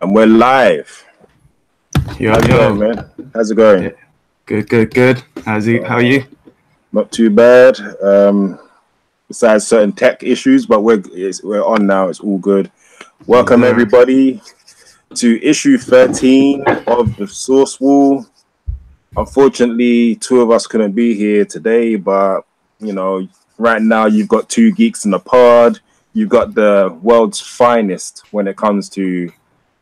And we're live. Yo, How's it going, man? How's it going? Yeah. Good. How are you? Not too bad. Besides certain tech issues, but we're on now. It's all good. Welcome everybody to issue 13 of the Source Wall. Unfortunately, two of us couldn't be here today, but you know, right now you've got two geeks in a pod. You've got the world's finest when it comes to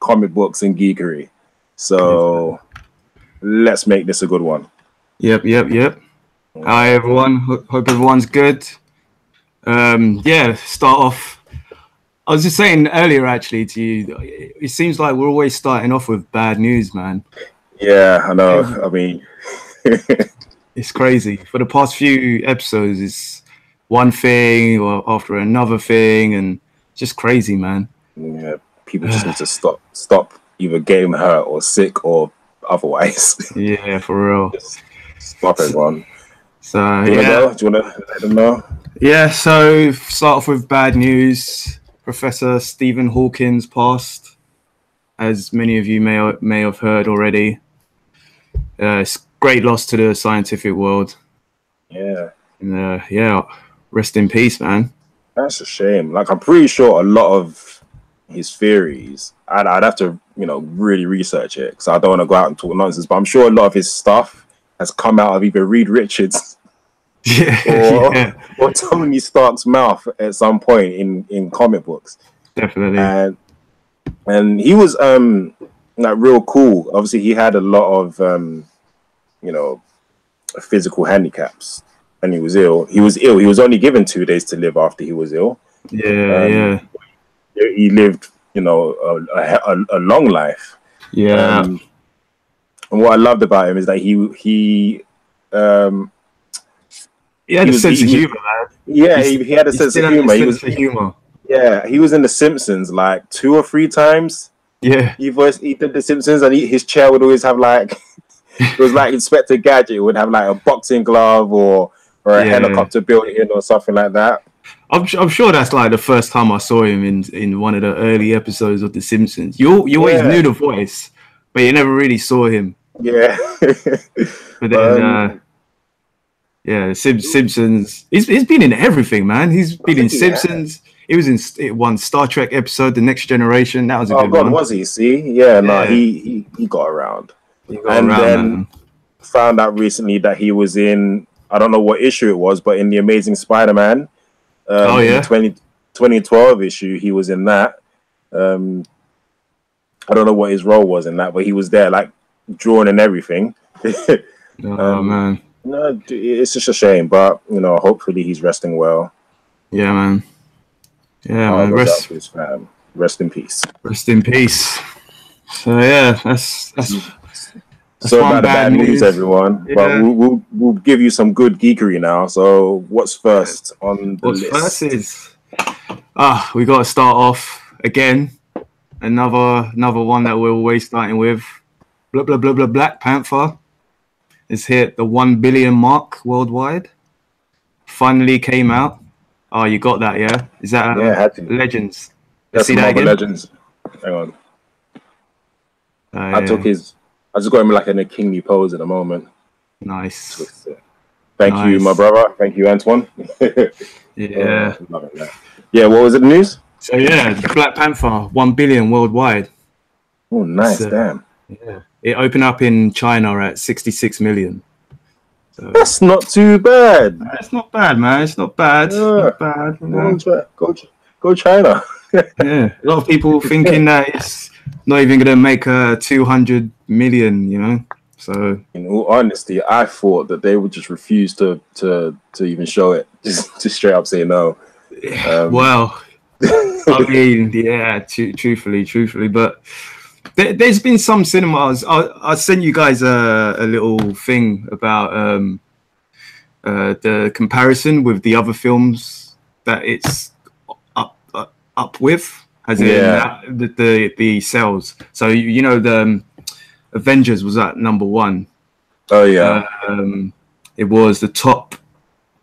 comic books and geekery. So let's make this a good one. Yep. Hi everyone. Hope everyone's good. Start off. I was just saying earlier, actually, to you. It seems like we're always starting off with bad news, man. Yeah, I know. I mean, it's crazy. For the past few episodes, it's one thing or after another thing, and just crazy, man. Yeah, people just need to stop either getting hurt or sick or otherwise. Yeah, for real. Just stop everyone. So do you want to let them know? Yeah. So start off with bad news. Professor Stephen Hawking's passed, as many of you may have heard already. It's great loss to the scientific world. Yeah. And, rest in peace, man. That's a shame. Like, I'm pretty sure a lot of his theories, I'd have to, really research it because I don't want to go out and talk nonsense, but I'm sure a lot of his stuff has come out of either Reed Richards or Tony Stark's mouth at some point in comic books. Definitely. And he was real cool. Obviously, he had a lot of physical handicaps, and he was ill. He was only given 2 days to live after he was ill. Yeah. He lived, a long life. Yeah. And what I loved about him is that he had a sense of humor, man. Yeah, he had a sense of humor. Yeah, he was in The Simpsons like 2 or 3 times. Yeah, he did The Simpsons, and his chair would always have like it was like Inspector Gadget. It would have like a boxing glove or a helicopter built in or something like that. I'm sure that's like the first time I saw him in one of the early episodes of The Simpsons. You always knew the voice, but you never really saw him. Yeah, but then. Yeah, Simpsons. He's been in everything, man. He's been in Simpsons. He was in one Star Trek episode, The Next Generation. That was a good one. Was he? See, he got around. Then found out recently that he was in. I don't know what issue it was, but in the Amazing Spider-Man. The 2012 issue, he was in that. I don't know what his role was in that, but he was there, like drawing and everything. Man. No, it's just a shame, but hopefully he's resting well. Yeah, man. Yeah, man. Rest in peace. Rest in peace. So that's so about the bad news, everyone. Yeah. But we'll give you some good geekery now. So what's first on the list? What's first is we got to start off again. Another one that we're always starting with. Blah blah blah blah. Black Panther. It's hit the 1 billion mark worldwide. Finally came out. Oh, you got that, yeah? Is that Legends? Let's see that again? Legends. Hang on. I just got him like in a kingly pose at the moment. Nice. Thank you, my brother. Thank you, Antoine. Yeah. Yeah, what was it, the news? So Black Panther, 1 billion worldwide. Oh, nice, damn. Yeah. It opened up in China at 66 million. So, that's not too bad. It's not bad, man. It's not bad. Yeah. Not bad. Go China. Yeah. A lot of people thinking that it's not even going to make 200 million, So, in all honesty, I thought that they would just refuse to even show it. Just straight up say no. Well, I mean, truthfully, but there's been some cinemas. I'll send you guys a little thing about the comparison with the other films that it's up with, as in the sales. So the Avengers was at number 1. Oh yeah. It was the top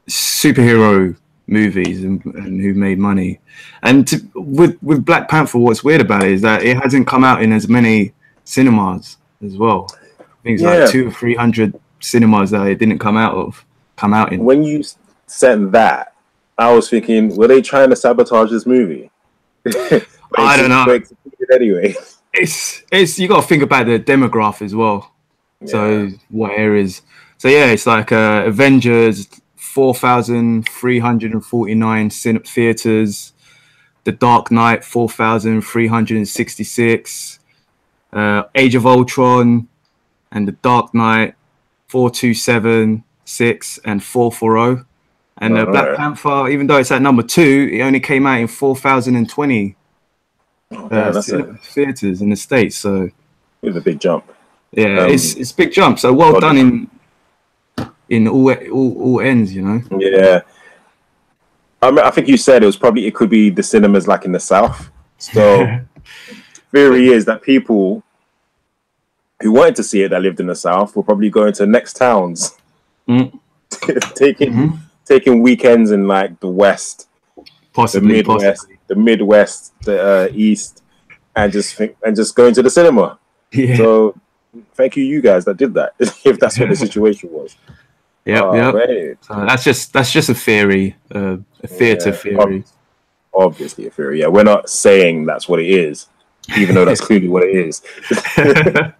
superhero movies and who made money. And with Black Panther, what's weird about it is that it hasn't come out in as many cinemas as well. I think it's like 200 or 300 cinemas that it didn't come out in. When you said that, I was thinking, were they trying to sabotage this movie? I don't know. Anyway, it's you got to think about the demographic as well. Yeah. So what areas? So yeah, it's like Avengers, 4,349 theaters. The Dark Knight, 4,366. Age of Ultron and The Dark Knight, 4,276 and 440. And Black Panther, even though it's at number 2, it only came out in 4,020 theaters in the States. So it's a big jump. Yeah, it's a big jump. So well done in all ends, you know. Yeah, I think you said it could be the cinemas like in the South. So theory is that people who wanted to see it that lived in the South will probably go into next towns, taking weekends in like the West, possibly the Midwest, the East, and just going to the cinema. Yeah. So thank you guys that did that. If that's what the situation was. Yeah. So that's just a theory, a theater theory. Obviously a theory. Yeah, we're not saying that's what it is, even though that's clearly what it is. I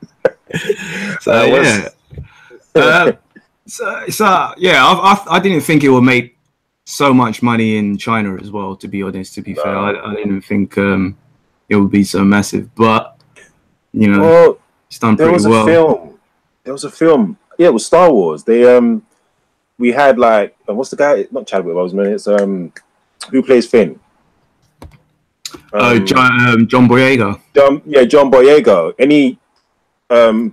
didn't think it would make so much money in China as well. To be honest, fair, I didn't think it would be so massive. But you know, it's done pretty well. There was a film. Yeah, it was Star Wars. We had like what's the guy? Not Chadwick Boseman. It's who plays Finn? John Boyega. John Boyega. Any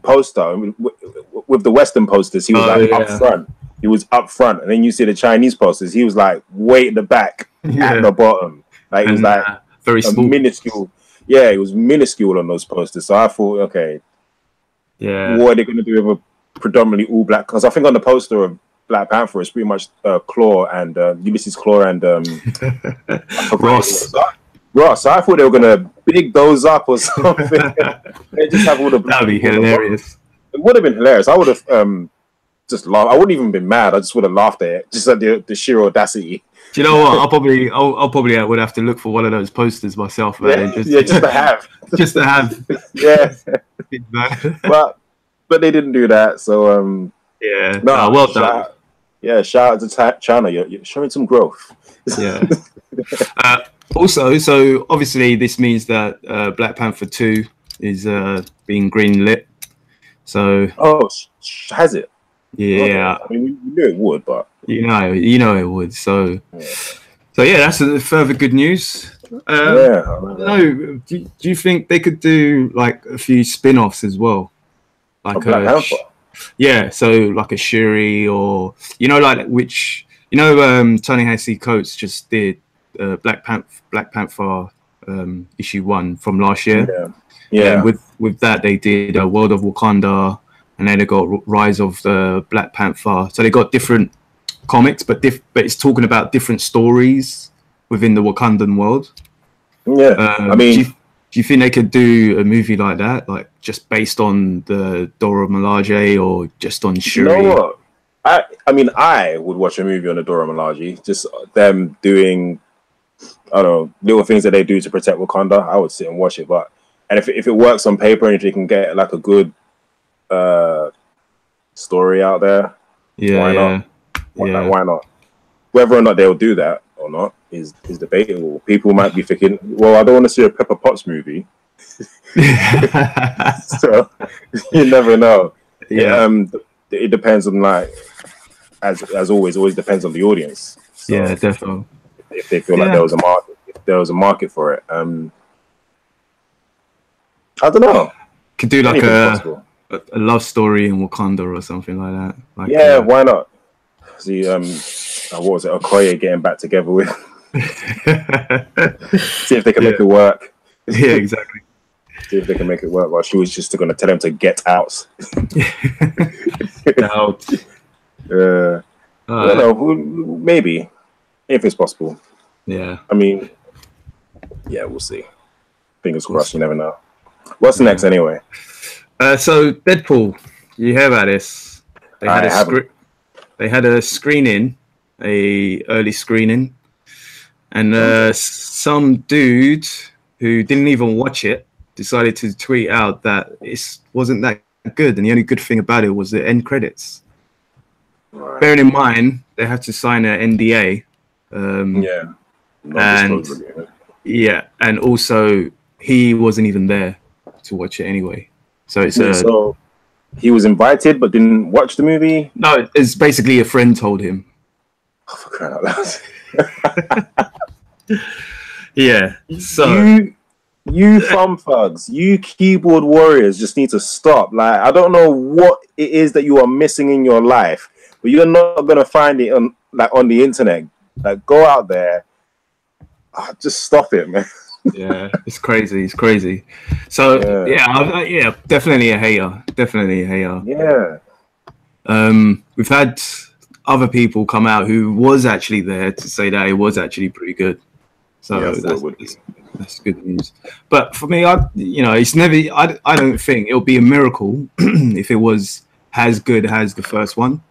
poster with the Western posters, he was up front. He was up front, and then you see the Chinese posters. He was like way at the back, at the bottom. Like it was like very small, minuscule. Yeah, it was minuscule on those posters. So I thought, okay, what are they going to do with a predominantly all black? Because I think on the poster of Black Panther, it's pretty much Claw and Ulysses Claw and Ross. So I thought they were gonna big those up or something. They just have all the. That'd be hilarious. It would have been hilarious. I would have just laughed. I wouldn't even been mad. I just would have laughed at it, just at the sheer audacity. Do you know what? I'll probably would have to look for one of those posters myself. Just to have. Just to have. Yeah. but they didn't do that. So well done. Shout out to China. You're showing some growth. Yeah. Also, so obviously this means that Black Panther 2 is being greenlit. So has it? Yeah. I mean, we knew it would, but you know it would. So that's further good news. Do you think they could do like a few spin-offs as well, like Black Panther? Yeah, so like a Shuri or Tony Hesse Coates just did Black Panther issue 1 from last year. Yeah. And with that they did World of Wakanda, and then they got Rise of the Black Panther. So they got different comics, but it's talking about different stories within the Wakandan world. Yeah, I mean, do you think they could do a movie like that, like just based on the Dora Milaje or just on Shuri? You know what? I mean, I would watch a movie on the Dora Milaje. Just them doing, I don't know, little things that they do to protect Wakanda. I would sit and watch it. And if it works on paper and if you can get like a good story out there, why not? Why not? Whether or not they'll do that or not is debatable. People might be thinking, well, I don't want to see a Pepper Potts movie. So you never know. Yeah. It depends on, like, as always depends on the audience. So yeah, definitely. If they feel like there was a market for it, I don't know. Could do like a love story in Wakanda or something like Like, that. why not? See, what was it? Okoye getting back together with. See if they can make it work. Yeah, exactly. See if they can make it work. While she was just going to tell him to get out. Out. I don't know. Maybe. if it's possible. Yeah. I mean, yeah, we'll see. Fingers crossed. You never know. What's next anyway? So Deadpool, you hear about this? They had They had a screening, a early screening, and some dude who didn't even watch it decided to tweet out that it wasn't that good, and the only good thing about it was the end credits. Right. Bearing in mind they had to sign an NDA. And also he wasn't even there to watch it anyway. So it's so he was invited but didn't watch the movie? No, it's basically a friend told him. Oh, for crying out loud. Yeah. So you thumb thugs, you keyboard warriors just need to stop. Like, I don't know what it is that you are missing in your life, but you're not gonna find it on the internet. Like, go out there. Just stop it, man. Yeah, it's crazy. It's crazy. So yeah, definitely a hater. Definitely a hater. Yeah. We've had other people come out who was actually there to say that it was actually pretty good. So that's good news. But for me, it's never. I don't think it'll be a miracle if it was as good as the first one,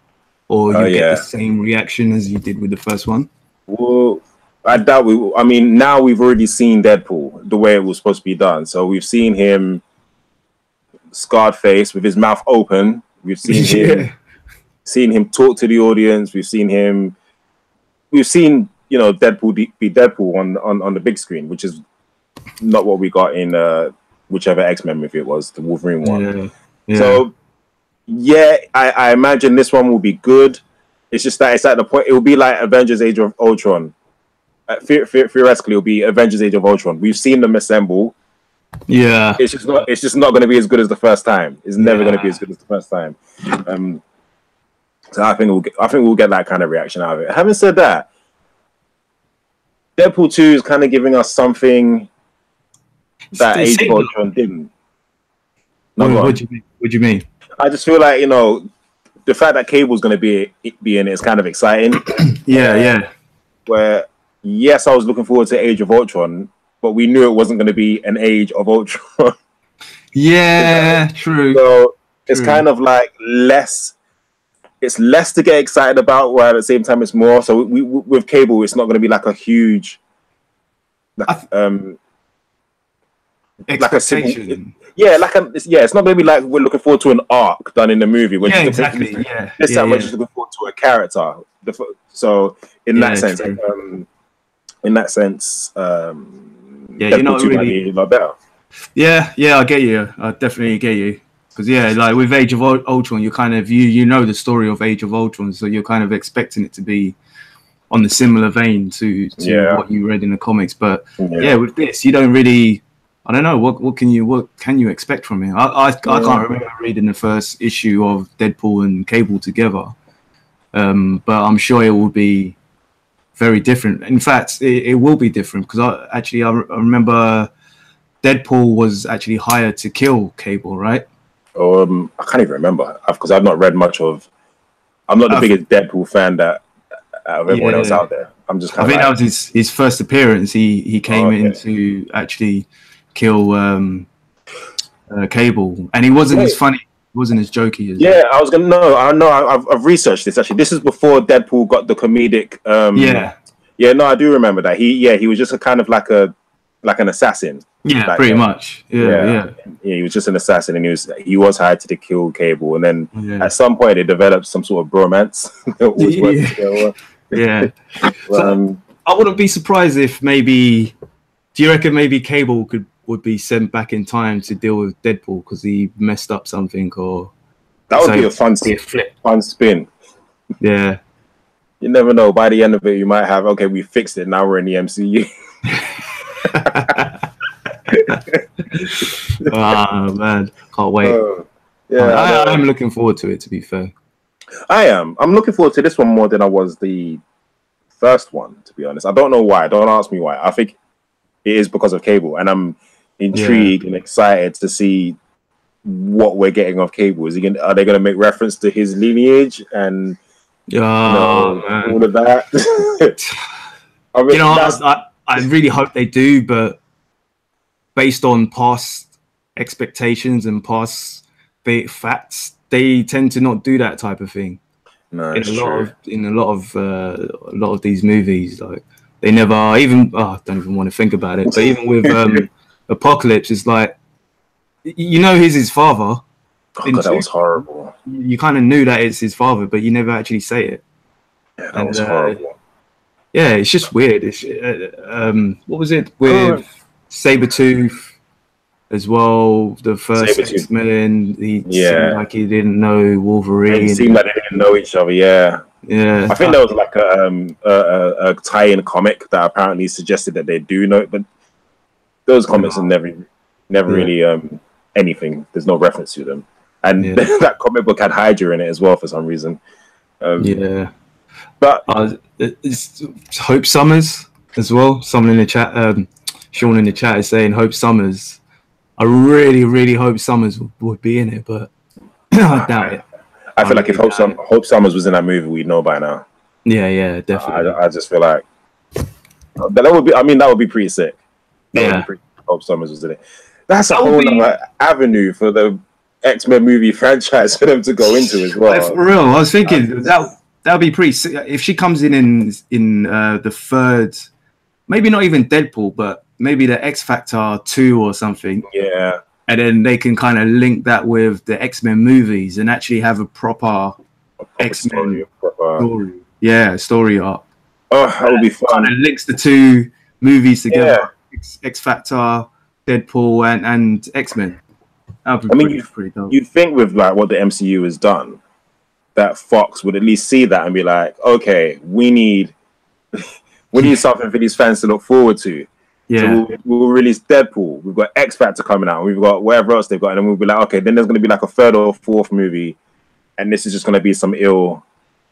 or you get the same reaction as you did with the first one. Well, I doubt we. I mean, now we've already seen Deadpool the way it was supposed to be done. So we've seen him scarred face with his mouth open. We've seen him talk to the audience. We've seen Deadpool be Deadpool on the big screen, which is not what we got in whichever X-Men movie it was, the Wolverine one. Yeah. So I imagine this one will be good. It's just that it's at the point. It will be like Avengers: Age of Ultron. Theoretically, it'll be Avengers: Age of Ultron. We've seen them assemble. Yeah, it's just not going to be as good as the first time. It's never going to be as good as the first time. So I think we'll get that kind of reaction out of it. Having said that, Deadpool 2 is kind of giving us something that Age of Ultron didn't. What do you mean? I just feel like, the fact that Cable's going to be in it is kind of exciting. Yeah. Where, yes, I was looking forward to Age of Ultron, but we knew it wasn't going to be an Age of Ultron. Yeah, true. So it's kind of like less. It's less to get excited about, while at the same time it's more. So with Cable, it's not going to be like a huge, expectation. It's not going to be like we're looking forward to an arc done in the movie. We're just exactly. This time we're just looking forward to a character. So in that sense, Deadpool 2 might be a lot better. Yeah, I get you. I definitely get you. Because like with Age of Ultron, you kind of you know the story of Age of Ultron, so you're kind of expecting it to be on the similar vein to what you read in the comics. But with this, you don't really. I don't know what can you expect from it. I can't remember reading the first issue of Deadpool and Cable together, but I'm sure it will be very different. In fact, it will be different because I remember Deadpool was actually hired to kill Cable, right? I can't even remember because I've not read much of. I'm not the biggest Deadpool fan out of everyone else out there. I'm just. I think that was his first appearance. He came in to actually kill Cable, and he wasn't as funny. He wasn't as jokey as. I was gonna know. I've researched this actually. This is before Deadpool got the comedic. I do remember that. He was just a kind of like an assassin. Yeah, pretty much. Yeah. He was just an assassin, and he was hired to kill Cable, and then at some point they developed some sort of bromance. So, I wouldn't be surprised if maybe. Do you reckon maybe Cable would be sent back in time to deal with Deadpool because he messed up something, or that would be a fun spin. Yeah, you never know. By the end of it, you might have we fixed it. Now we're in the MCU. Man, can't wait. I'm looking forward to it, to be fair. I am. I'm looking forward to this one more than I was the first one, to be honest. I don't know why. Don't ask me why. I think it is because of Cable, and I'm intrigued and excited to see what we're getting of Cable. Are they going to make reference to his lineage and all of that? I mean, I really hope they do, but based on past expectations and past facts, they tend to not do that type of thing. No, in a lot of these movies, like they never even. I don't even want to think about it. But even with Apocalypse, it's like he's his father. Oh God, that was horrible. You kind of knew that it's his father, but you never actually say it. Yeah, that was horrible. Yeah, it's just weird. It's, what was it with Sabretooth as well? The first X-Men, he seemed like he didn't know Wolverine. It seemed like they didn't know each other. Yeah. I think there was like a tie-in comic that apparently suggested that they do know it, but those comics are never really anything. There's no reference to them, and that comic book had Hydra in it as well for some reason. But it's Hope Summers as well. Someone in the chat, Sean in the chat is saying Hope Summers. I really, really hope Summers would be in it, but I doubt it. I feel like if Hope Summers was in that movie, we'd know by now. Yeah, definitely. I just feel like that would be. I mean, that would be pretty sick. Hope Summers was in it. That's a whole other avenue for the X-Men movie franchise for them to go into as well. For real, I was thinking that would be pretty sick if she comes in the third, maybe not even Deadpool, but maybe the X Factor 2 or something. Yeah. And then they can kind of link that with the X-Men movies and actually have a proper X-Men story. Yeah, story arc. Oh, that would be fun. Kind of links the two movies together. X Factor, Deadpool, and X-Men. You'd think with like what the MCU has done, that Fox would at least see that and be like, okay, we need something for these fans to look forward to. Yeah. So we'll release Deadpool. We've got X Factor coming out. We've got whatever else they've got, and then we'll be like, okay, then there's going to be like a third or fourth movie, and this is just going to be some ill.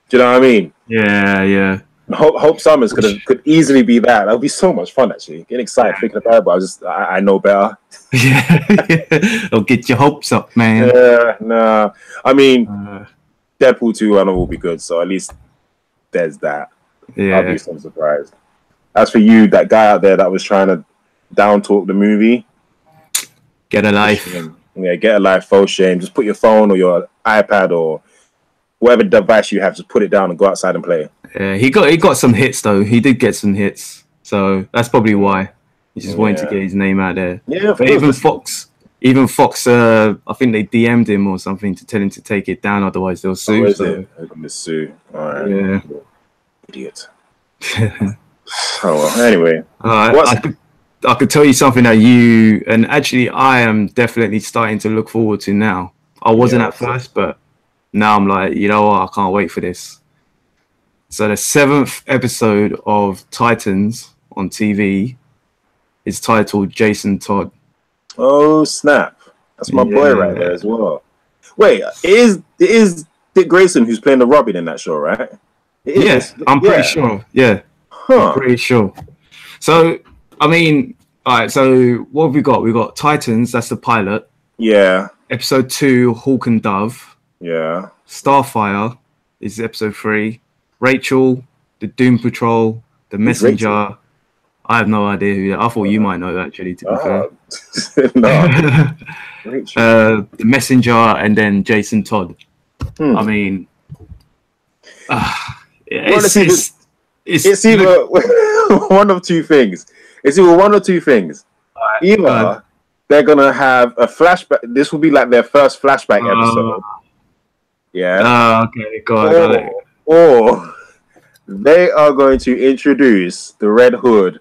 Do you know what I mean? Yeah. Hope Summers could easily be that. That would be so much fun, actually. Getting excited thinking about it, but I know better. It'll get your hopes up, man. Yeah, nah. I mean, Deadpool 2, I know will be good, so at least there's that. Yeah. I'll be so surprised. As for you, that guy out there that was trying to down talk the movie, get a life. Yeah, get a life. Faux shame. Just put your phone or your iPad or whatever device you have, just put it down and go outside and play. Yeah, he got some hits though. He did get some hits, so that's probably why he's just wanting to get his name out there. Yeah, but even Fox, I think they DM'd him or something to tell him to take it down, otherwise they'll sue. They're going to sue. All right. Yeah. Idiot. Oh well. Anyway, I could tell you something that you and actually I am definitely starting to look forward to now. I wasn't at first, but now I'm like, you know what? I can't wait for this. So the 7th episode of Titans on TV is titled Jason Todd. Oh snap! That's my boy right there as well. Wait, it is Dick Grayson who's playing the Robin in that show, right? Yes, I'm pretty sure. Yeah. I'm pretty sure. So, I mean, all right, so what have we got? We've got Titans, that's the pilot. Yeah. Episode 2, Hawk and Dove. Yeah. Starfire is episode 3. Rachel, the Doom Patrol, the Messenger. I have no idea who that. I thought you might know, actually, to be fair. No. The Messenger and then Jason Todd. I mean, it's either one of two things. It's either one or two things. Either they're gonna have a flashback. This will be like their first flashback episode. Yeah. Okay. Got it. Or they are going to introduce the Red Hood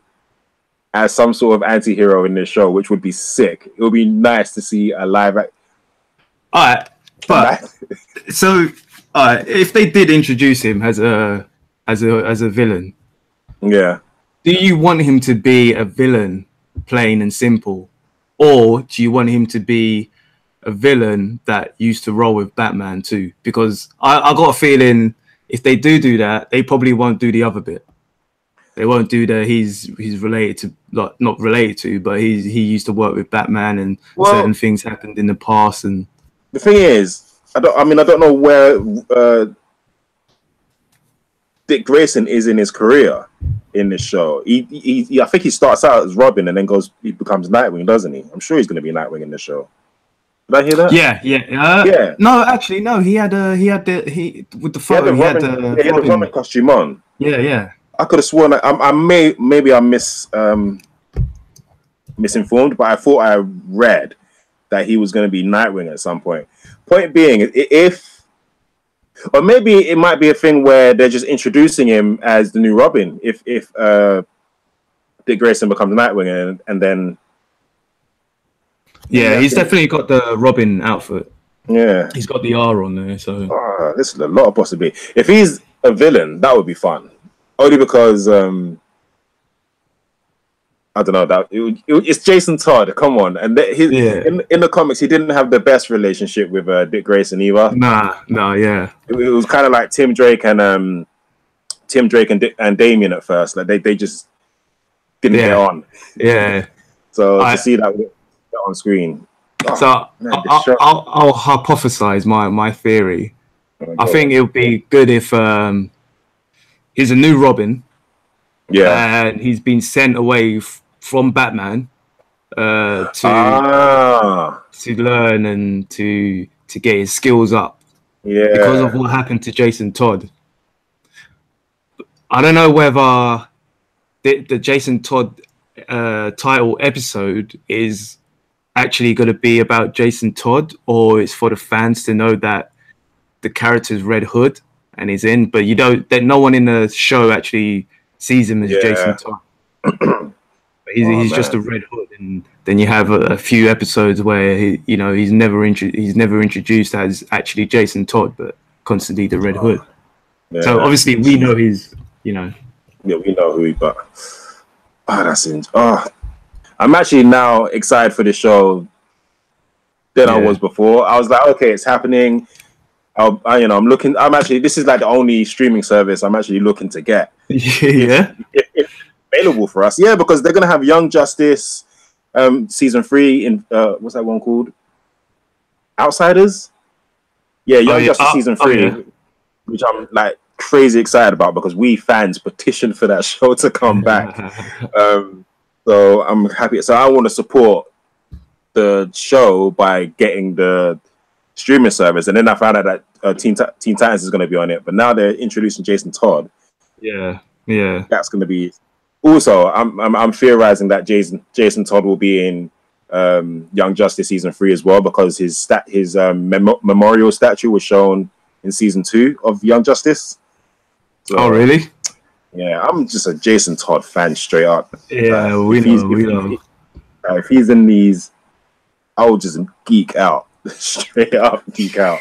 as some sort of anti-hero in this show, which would be sick. It would be nice to see a live act. All right, but so if they did introduce him as a villain, yeah, do you want him to be a villain, plain and simple, or do you want him to be a villain that used to roll with Batman too? Because I got a feeling if they do that, they probably won't do the other bit. They won't do the he's related to, like, not related to, but he used to work with Batman and certain things happened in the past. And the thing is, I don't know where Dick Grayson is in his career. in this show. I think he starts out as Robin and then he becomes Nightwing, doesn't he? I'm sure he's going to be Nightwing in the show. Did I hear that? Yeah. No, actually, no. He had with the photo. He had the Robin costume on. Yeah. I could have sworn maybe I misinformed, but I thought I read that he was going to be Nightwing at some point. Point being, or maybe it might be a thing where they're just introducing him as the new Robin. If Dick Grayson becomes Nightwing, and then he's definitely got the Robin outfit. Yeah, he's got the R on there. So this is a lot of possibility. If he's a villain, that would be fun. Only because I don't know it's Jason Todd. Come on, and in the comics, he didn't have the best relationship with Dick Grayson either. Yeah. It was kind of like Tim Drake and Damian at first. Like they just didn't get on. Yeah. So to see that on screen. I'll hypothesize my theory. I think it would be good if he's a new Robin. Yeah. And he's been sent away from Batman to learn and to get his skills up. Yeah. Because of what happened to Jason Todd. I don't know whether the Jason Todd title episode is actually going to be about Jason Todd, or it's for the fans to know that the character's Red Hood and he's in, but that no one in the show actually sees him as Jason Todd. He's just a Red Hood, and then you have a few episodes where he's never introduced as actually Jason Todd, but constantly the Red Hood. Yeah, so obviously we know he's Yeah, we know who he. But I'm actually now excited for the show than I was before. I was like, okay, it's happening. I'm looking. This is like the only streaming service I'm actually looking to get. Yeah. If available for us. Yeah, because they're gonna have Young Justice season 3 in what's that one called? Outsiders? Yeah, Young Justice season 3, which I'm like crazy excited about because we fans petitioned for that show to come back. So I'm happy. So I want to support the show by getting the streaming service, and then I found out that Teen Titans is going to be on it. But now they're introducing Jason Todd. Yeah. That's going to be. Also, I'm theorizing that Jason Todd will be in Young Justice season 3 as well, because his memorial statue was shown in season 2 of Young Justice. So, oh, really? Yeah, I'm just a Jason Todd fan straight up. Yeah, we know. If he's in these, I will just geek out. Straight up geek out.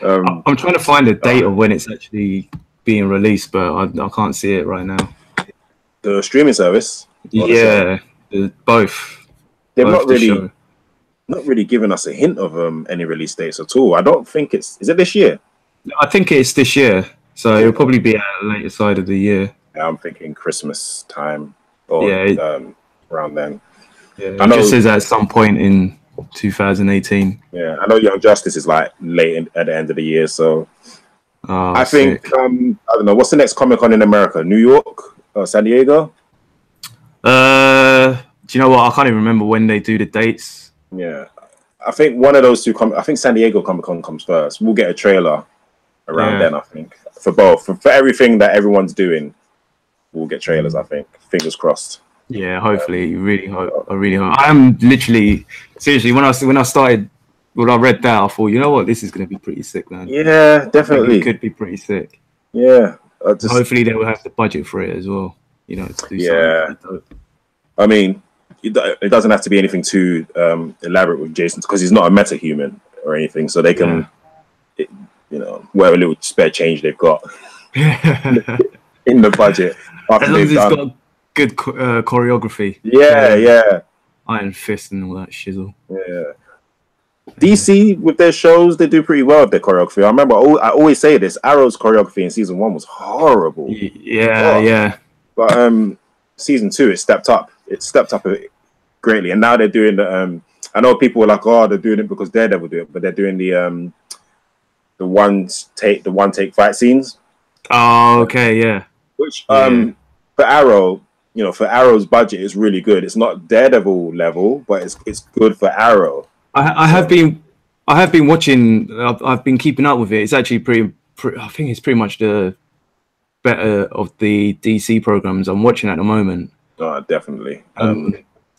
I'm trying to find a date of when it's actually being released, but I can't see it right now. The streaming service? Yeah, both. They've not really given us a hint of any release dates at all. I don't think is it this year? I think it's this year, so it'll probably be at a later side of the year. Yeah, I'm thinking Christmas time or around then. Yeah, it just says at some point in 2018. Yeah, I know Young Justice is like late at the end of the year, so I think I don't know, what's the next Comic-Con in America? New York or San Diego? Do you know what? I can't even remember when they do the dates. Yeah, I think one of those two. I think San Diego Comic-Con comes first. We'll get a trailer around then. I think for both, for everything that everyone's doing, we'll get trailers. I think. Fingers crossed. Yeah, hopefully. I really hope. I'm literally seriously when I read that, I thought, you know what, this is going to be pretty sick, man. Yeah, definitely. It could be pretty sick. Yeah. Hopefully they will have the budget for it as well. To do something. I mean, it doesn't have to be anything too elaborate with Jason, because he's not a meta-human or anything, so they can, whatever little spare change they've got in the budget. As long as it's got good choreography. Yeah. Iron Fist and all that shizzle. Yeah. DC, with their shows, they do pretty well with their choreography. I remember, I always say this, Arrow's choreography in season 1 was horrible. Yeah. But season 2, it stepped up. It stepped up greatly. And now they're doing the, I know people were like, oh, they're doing it because Daredevil do it, but they're doing the one take fight scenes. Oh, okay, yeah. Which, I for Arrow, you know, for Arrow's budget, it's really good. It's not Daredevil level, but it's good for Arrow. I have been watching. I've been keeping up with it. It's actually pretty. I think it's pretty much the better of the DC programs I'm watching at the moment. Definitely.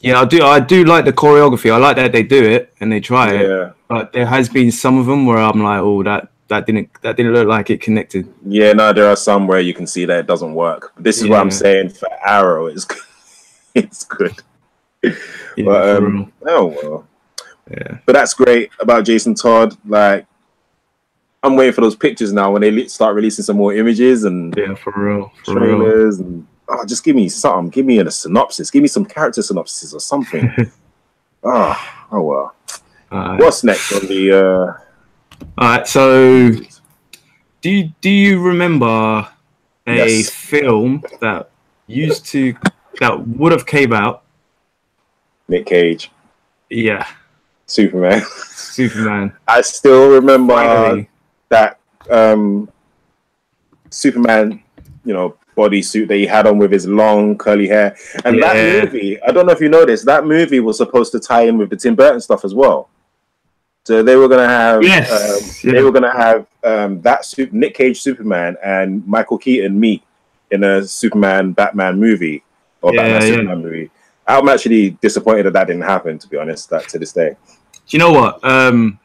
Yeah, I do like the choreography. I like that they do it and they try it. But there has been some of them where I'm like, oh, that didn't look like it connected. Yeah, no, there are some where you can see that it doesn't work. This is what I'm saying for Arrow. It's good. Yeah, but oh well. Yeah. But that's great about Jason Todd. Like, I'm waiting for those pictures now when they start releasing some more images and for real, trailers and just give me something. Give me a synopsis. Give me some character synopsis or something. Oh well. What's next on the? All right. So, do you remember a film that would have came out? Nick Cage. Yeah. Superman. I still remember that Superman, you know, bodysuit that he had on with his long curly hair. And that movie, I don't know if you know this, that movie was supposed to tie in with the Tim Burton stuff as well. So they were gonna have Nick Cage Superman and Michael Keaton meet in a Superman Batman movie or Batman Superman movie. I'm actually disappointed that didn't happen, to be honest, to this day. Do you know what? I'm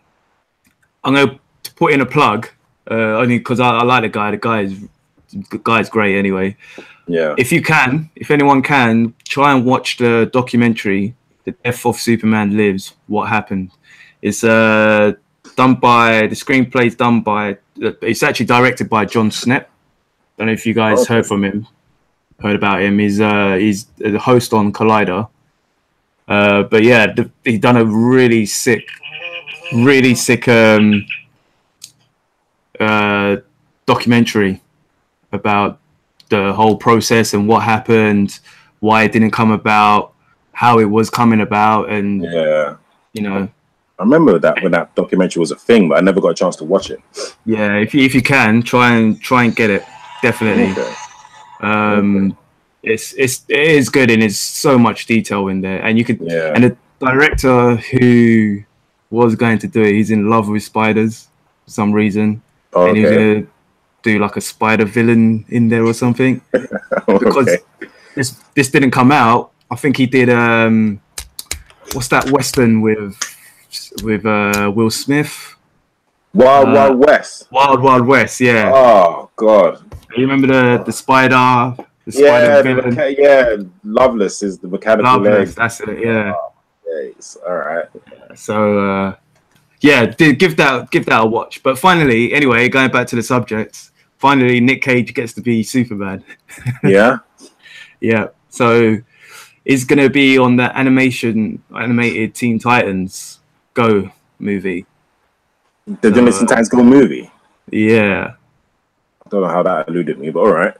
going to put in a plug, only because I like the guy. The guy's great anyway. Yeah. If anyone can, try and watch the documentary, The Death of Superman Lives, What Happened. It's done by, the screenplay is done by, it's actually directed by John Snepp. Don't know if you guys heard about him. He's the host on Collider. But yeah, he's done a really sick documentary about the whole process and what happened, why it didn't come about, how it was coming about, and you know. I remember that when that documentary was a thing, but I never got a chance to watch it. Yeah, if you can try and get it, definitely. It is good, and there's so much detail in there, and you could. And the director who was going to do it, he's in love with spiders for some reason, and he's gonna do like a spider villain in there or something. Because this didn't come out. I think he did. What's that Western with Will Smith? Wild West. Wild West. Yeah. Oh God. You remember the spider? Loveless is the mechanical leg. That's it. Yeah. All right. So give that a watch. But finally, anyway, going back to the subject, finally Nick Cage gets to be Superman. Yeah. Yeah. So it's gonna be on the animated Teen Titans Go movie. The Teen Titans Go movie. Yeah. I don't know how that eluded me, but all right.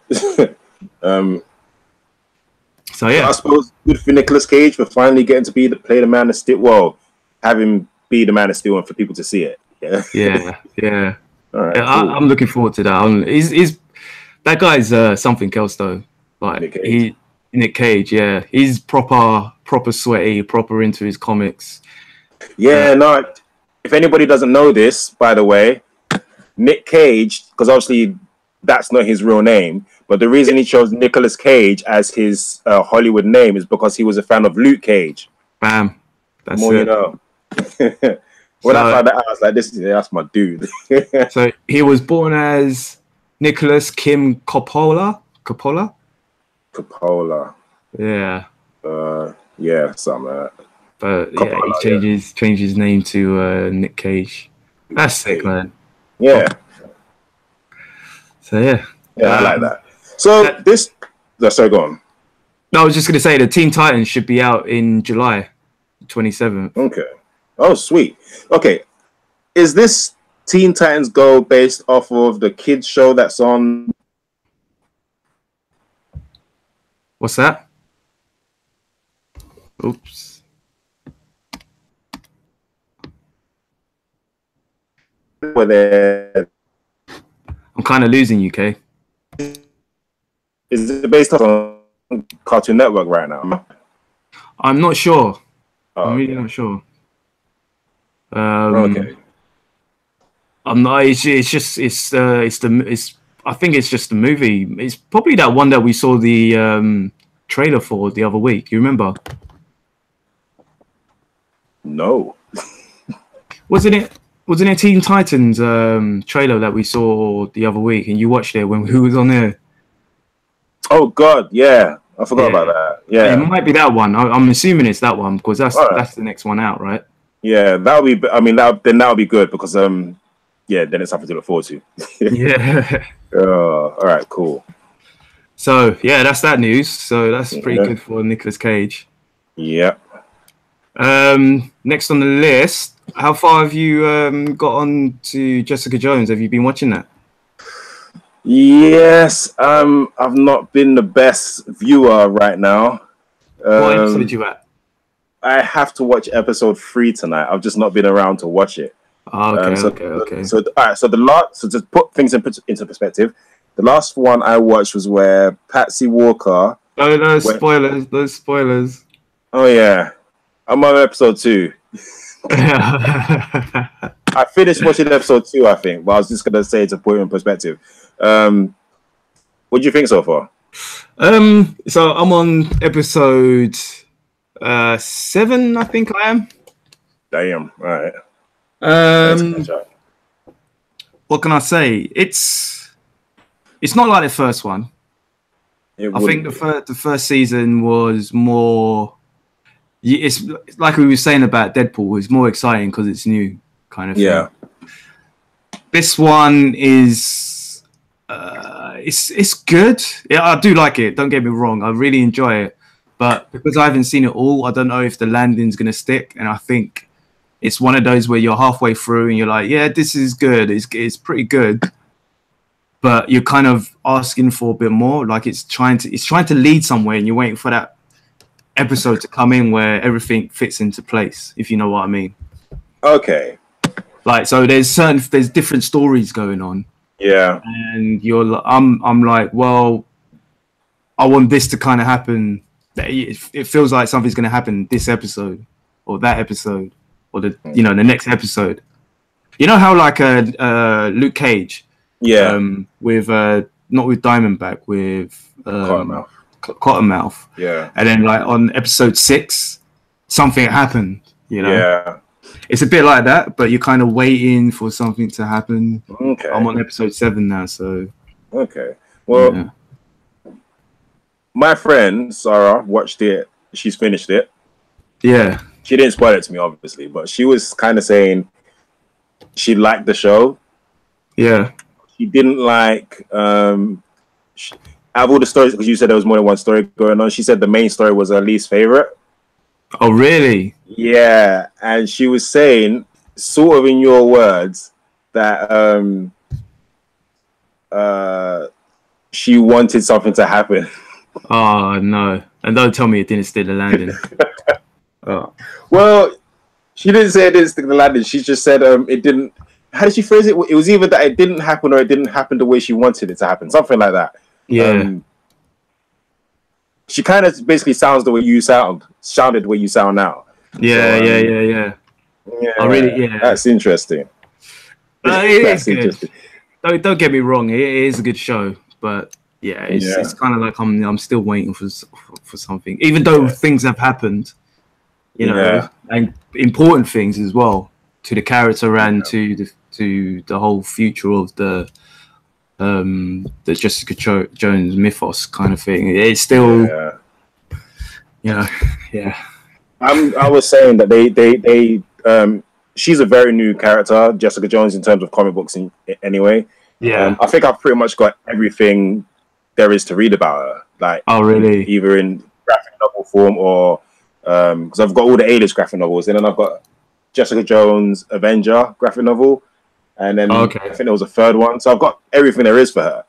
So yeah, I suppose good for Nicolas Cage for finally getting to play the Man of Steel. Well, have him be the Man of Steel and for people to see it. Yeah. All right, cool. I'm looking forward to that. He's that guy's something else though. Like Nick Cage, yeah, he's proper sweaty, proper into his comics. Yeah, no. If anybody doesn't know this, by the way, Nick Cage, because obviously that's not his real name, but the reason he chose Nicolas Cage as his Hollywood name is because he was a fan of Luke Cage. Bam. That's more it. You know. When I found that out, I was like, that's my dude. So he was born as Nicholas Kim Coppola. Yeah. Yeah, something like that. But Coppola, he changed his name to Nick Cage. That's sick, man. Yeah. So yeah, I like that. So sorry, go on. No, I was just gonna say the Teen Titans should be out in July 27th. Okay. Oh, sweet. Okay, is this Teen Titans Go based off of the kids show that's on? What's that? Oops. Where I'm kind of losing you, Kay. Is it based on Cartoon Network right now? I'm not sure. Oh, I'm really not sure. Okay. I'm not. It's I think it's just the movie. It's probably that one that we saw the trailer for the other week. You remember? No. Wasn't it Teen Titans trailer that we saw the other week, and you watched it when who was on there? Oh God, yeah, I forgot about that. Yeah, it might be that one. I'm assuming it's that one because that's the next one out, right? Yeah, that would be. I mean, that would be good because yeah, then it's something to look forward to. Yeah. All right, cool. So yeah, that's that news. So that's pretty good for Nicolas Cage. Yeah. Next on the list, how far have you got on to Jessica Jones? Have you been watching that? Yes, I've not been the best viewer right now. What episode are you at? I have to watch episode 3 tonight. I've just not been around to watch it. Oh, okay. So all right. So to put things into perspective, the last one I watched was where Patsy Walker. Oh, those spoilers. Oh yeah, I'm on episode 2. I finished watching episode 2, I think, but I was just gonna say to put it in perspective. What do you think so far? So I'm on episode 7, I think I am. Damn, all right. What can I say? It's not like the first one. I think the first season was more. It's like we were saying about Deadpool. It's more exciting because it's new, kind of thing. Yeah. This one is. It's good. Yeah, I do like it. Don't get me wrong. I really enjoy it. But because I haven't seen it all, I don't know if the landing's gonna stick. And I think it's one of those where you're halfway through and you're like, yeah, this is good. It's pretty good. But you're kind of asking for a bit more. Like it's trying to lead somewhere, and you're waiting for that episode to come in where everything fits into place. If you know what I mean. Okay. Like so, there's different stories going on. Yeah. And I'm like, well, I want this to kind of happen. It feels like something's going to happen this episode or that episode or the next episode. You know how like Luke Cage, with not with Diamondback, with Cottonmouth, yeah, and then like on episode 6, something happened. Yeah, it's a bit like that, but you're kind of waiting for something to happen. Okay, I'm on episode 7 now, so okay. Well, my friend Sara watched it. She's finished it. Yeah, she didn't spoil it to me, obviously, but she was kind of saying she liked the show. Yeah, she didn't like. Out of all the stories, because you said there was more than one story going on, she said the main story was her least favorite. Oh, really? Yeah, and she was saying, sort of in your words, that she wanted something to happen. Oh no! And don't tell me it didn't stick the landing. Oh. Well, she didn't say it didn't stick the landing. She just said it didn't. How did she phrase it? It was either that it didn't happen or it didn't happen the way she wanted it to happen. Something like that. Yeah. She kind of basically sounded the way you sound now. Yeah, so, yeah. I really, That's interesting. That's good. Don't get me wrong. It is a good show, but it's kind of like I'm still waiting for something, even though things have happened, and important things as well to the character and to the whole future of the Jessica Jones mythos kind of thing. It's still, I was saying that they she's a very new character, Jessica Jones, in terms of comic books anyway. Yeah, I think I've pretty much got everything there is to read about her. Like, oh really? Either in graphic novel form or because I've got all the A-list graphic novels, and then I've got Jessica Jones Avenger graphic novel. And then I think there was a third one. So I've got everything there is for her.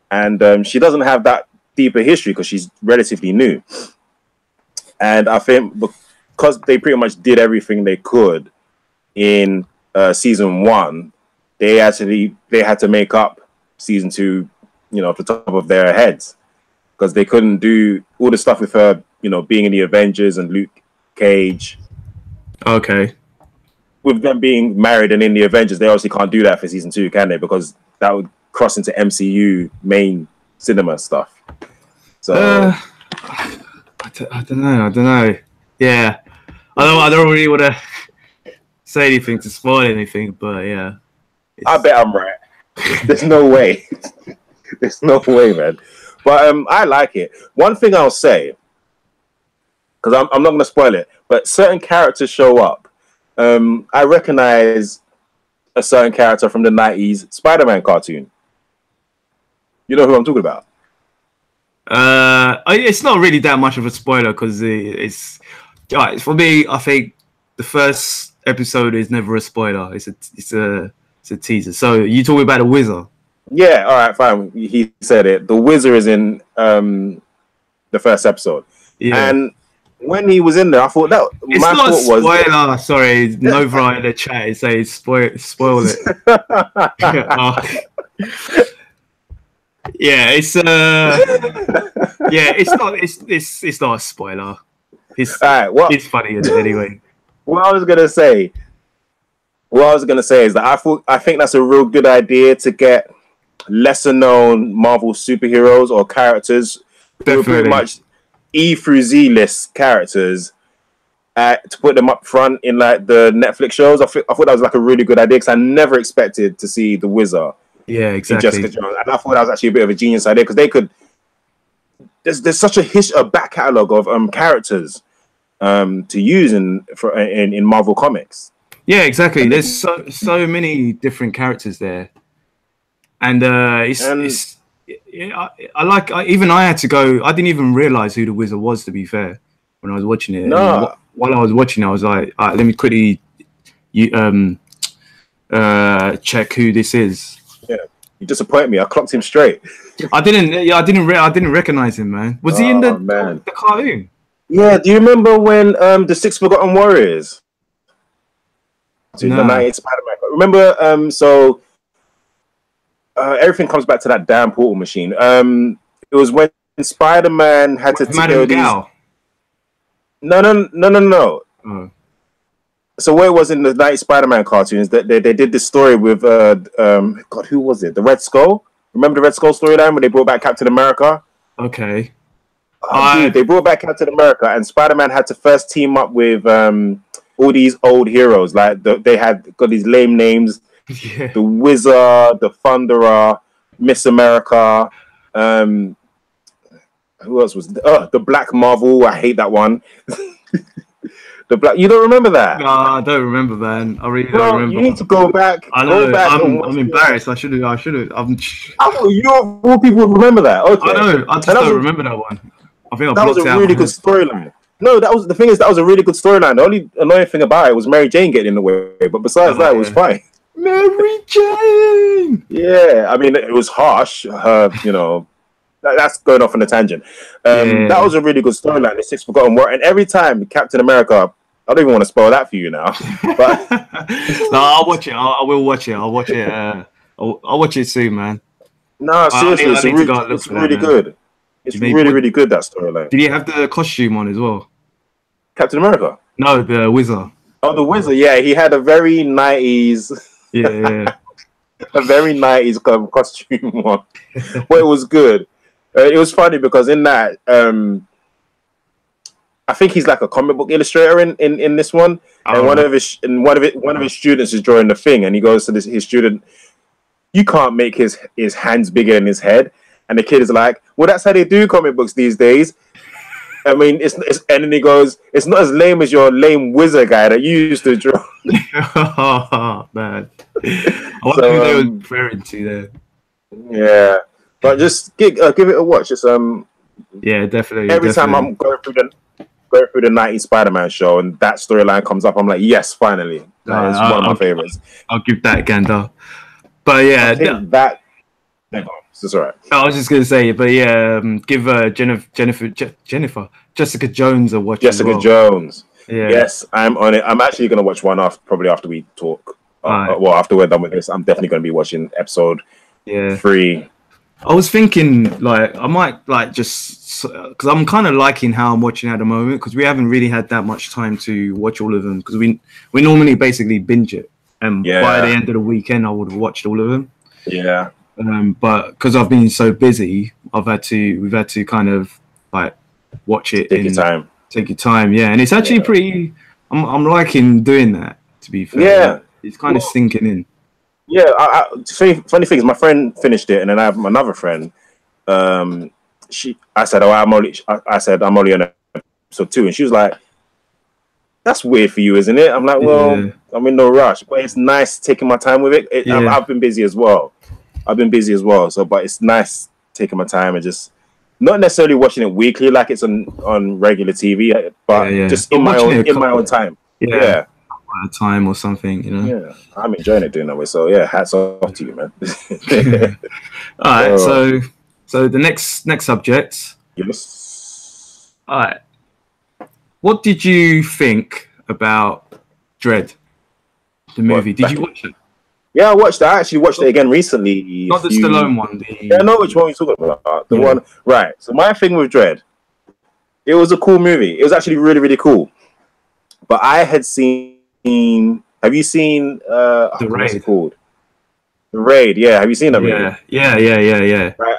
And she doesn't have that deeper history because she's relatively new. And I think because they pretty much did everything they could in season 1, they had to make up season 2, off the top of their heads. because they couldn't do all the stuff with her, you know, being in the Avengers and Luke Cage. Okay. With them being married and in the Avengers, they obviously can't do that for season 2, can they? Because that would cross into MCU main cinema stuff. So I don't know. Yeah, I don't really want to say anything to spoil anything, but yeah, I bet I'm right. There's no way. There's no way, man. But I like it. One thing I'll say, because I'm not going to spoil it, but certain characters show up. I recognize a certain character from the 90s Spider-Man cartoon. You know who I'm talking about? It's not really that much of a spoiler because it's for me. I think the first episode is never a spoiler. It's a teaser. So you talking about the Wizard? Yeah. All right. Fine. He said it. The Wizard is in the first episode. Yeah. And when he was in there, I thought that it's my not thought a spoiler. was Sorry, Nova in the chat is saying spoil it. Yeah, it's it's not a spoiler. It's funny anyway. What I was gonna say is that I think that's a real good idea to get lesser known Marvel superheroes or characters who are pretty much E through Z list characters to put them up front in like the Netflix shows. I thought that was like a really good idea because I never expected to see the Wizard. Yeah, exactly. Jessica Jones. And I thought that was actually a bit of a genius idea because they could. There's such a back catalogue of characters to use in Marvel Comics. Yeah, exactly. There's so many different characters there, and I had to go. I didn't even realize who the Wizard was. To be fair, when I was watching it, no. While I was watching, I was like, all right, let me quickly check who this is. Yeah, you disappoint me. I clocked him straight. I didn't recognize him, man. Was he in the cartoon? Yeah. Do you remember when the Six Forgotten Warriors? No. The 90s Spider-Man. Remember? So everything comes back to that damn portal machine. It was when Spider-Man had to kill these. No. Oh. So what it was in the 90s Spider-Man cartoons that they did this story with God, who was it? The Red Skull. Remember the Red Skull storyline when they brought back Captain America? Okay. Dude, they brought back Captain America, and Spider-Man had to first team up with all these old heroes. Like they had got these lame names: the Wizard, the Thunderer, Miss America. Who else was the Black Marvel? I hate that one. The Black. You don't remember that? No, I don't remember, man. I really don't remember. You need to go back. I know. I'm embarrassed. I should have. I thought all people would remember that. Okay. I know. I just don't remember that one. I think that was a really good storyline. No, that was the thing. That was a really good storyline. The only annoying thing about it was Mary Jane getting in the way, but besides that, it was fine. Mary Jane. Yeah, I mean, it was harsh. Her, that's going off on a tangent. That was a really good storyline. The Six Forgotten War, and every time Captain America, I don't even want to spoil that for you now. But no, I'll watch it. I will watch it. I'll watch it. I'll watch it soon, man. No, seriously, it's really good. It's really good, that storyline. Did he have the costume on as well? Captain America? No, the Wizard. Oh, the Wizard. Yeah, he had a very 90s. Yeah. A very 90s costume one. But it was good. It was funny because in that, I think he's like a comic book illustrator in this one, and one of his students is drawing the thing, and he goes to his student, "You can't make his hands bigger than his head," and the kid is like, "Well, that's how they do comic books these days." I mean, it's and then he goes, "It's not as lame as your lame wizard guy that you used to draw." Oh, man, I wonder who they were referring to there. Yeah, but just give it a watch. It's yeah, definitely. Every time I'm going through the 90s Spider-Man show and that storyline comes up, I'm like, yes, finally. It's one of my favorites. I'll give that a gander. But yeah, it's all right. I was just gonna say, but yeah, give Jessica Jones a watch. Jessica Jones. Yeah. Yes, I'm on it. I'm actually gonna watch one probably after we talk. Well, after we're done with this, I'm definitely gonna be watching episode 3 I was thinking like I might like just because I'm kind of liking how I'm watching at the moment because we haven't really had that much time to watch all of them because we normally basically binge it, and by the end of the weekend I would have watched all of them. Yeah. But because I've been so busy, we've had to kind of like watch it. Take your time. Yeah, and it's actually pretty. I'm liking doing that. To be fair, yeah, it's kind of sinking in. Yeah, funny thing is, my friend finished it, and then I have another friend. I said, I'm only on episode 2, and she was like, "That's weird for you, isn't it?" I'm like, "Well, I'm in no rush, but it's nice taking my time with it. I've been busy as well. So, but it's nice taking my time and just not necessarily watching it weekly like it's on regular TV, but just in my own time. Yeah. At a time or something, you know. Yeah, I'm enjoying it doing that way. So yeah, hats off to you, man. All right, so the next subject. Yes. All right. What did you think about Dredd, the movie? Did you watch it? Yeah, I watched it. I actually watched it again recently. Not the Stallone one. Yeah, I know which one you're talking about. The one, right? So my thing with Dredd, it was a cool movie. It was actually really, really cool. But I had seen. Have you seen The Raid? What's it called? The Raid, yeah. Have you seen that movie? Yeah. Right.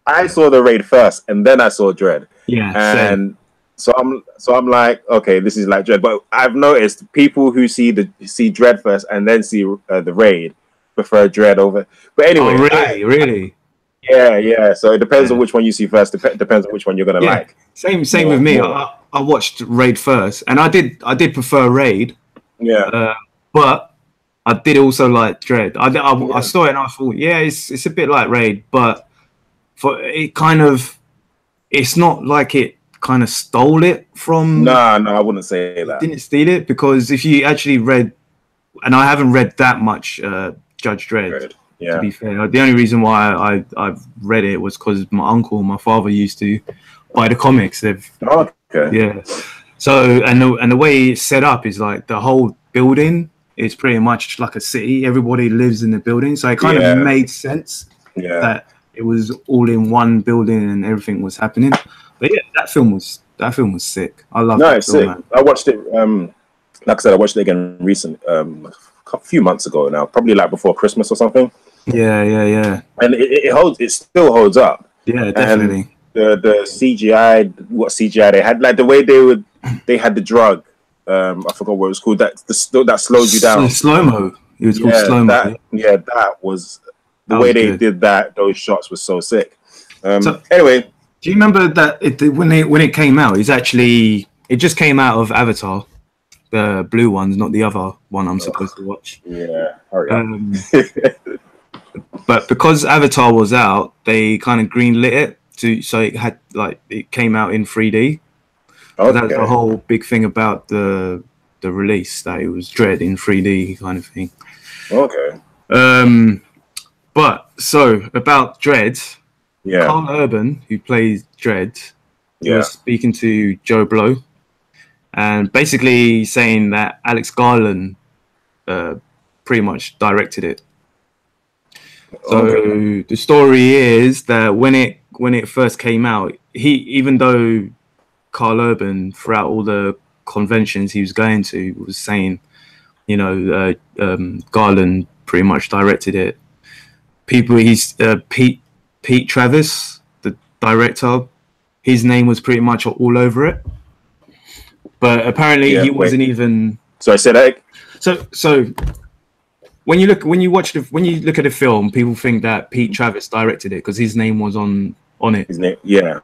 I saw The Raid first, and then I saw Dredd. Yeah, and so I'm like, okay, this is like Dredd. But I've noticed people who see Dredd first and then see The Raid prefer Dredd over. But anyway, really. Yeah. So it depends on which one you see first. Depends on which one you're gonna like. Same with me. I watched Raid first, and I did prefer Raid. Yeah. But I did also like Dredd. I saw it and I thought, it's a bit like Raid, but it's not like it kind of stole it from. No, I wouldn't say that. Didn't steal it, because if you actually read, and I haven't read that much Judge Dredd. Yeah. To be fair, the only reason why I've read it was because my uncle and my father used to buy the comics. Okay. Yeah. So and the way it's set up is like the whole building is pretty much like a city. Everybody lives in the building, so it kind of made sense that it was all in one building and everything was happening. But yeah, that film was sick. I love that film, man. I watched it. Like I said, I watched it again recently, a few months ago now, probably like before Christmas or something. Yeah. And it still holds up. Yeah, definitely. And the CGI, what CGI they had, like the way they had the drug. I forgot what it was called. That slowed you down. Slow-mo. It was called slow-mo. That was the way they did that. Those shots were so sick. Anyway, do you remember that when it came out? It just came out of Avatar, the blue ones, not the other one I'm supposed to watch. Yeah, hurry up. But because Avatar was out, they kind of greenlit it so it came out in 3D. Okay. That's the whole big thing about the release, that it was Dredd in 3D kind of thing. Okay. But so about Dredd, yeah. Carl Urban, who plays Dredd, was speaking to Joe Blow, and basically saying that Alex Garland pretty much directed it. So the story is that when it first came out, even though Carl Urban, throughout all the conventions he was going to, was saying, Garland pretty much directed it. Pete Travis, the director, his name was pretty much all over it. But apparently he wasn't even. So I said that. So when you look at the film, people think that Pete Travis directed it because his name was on it. His name, yeah.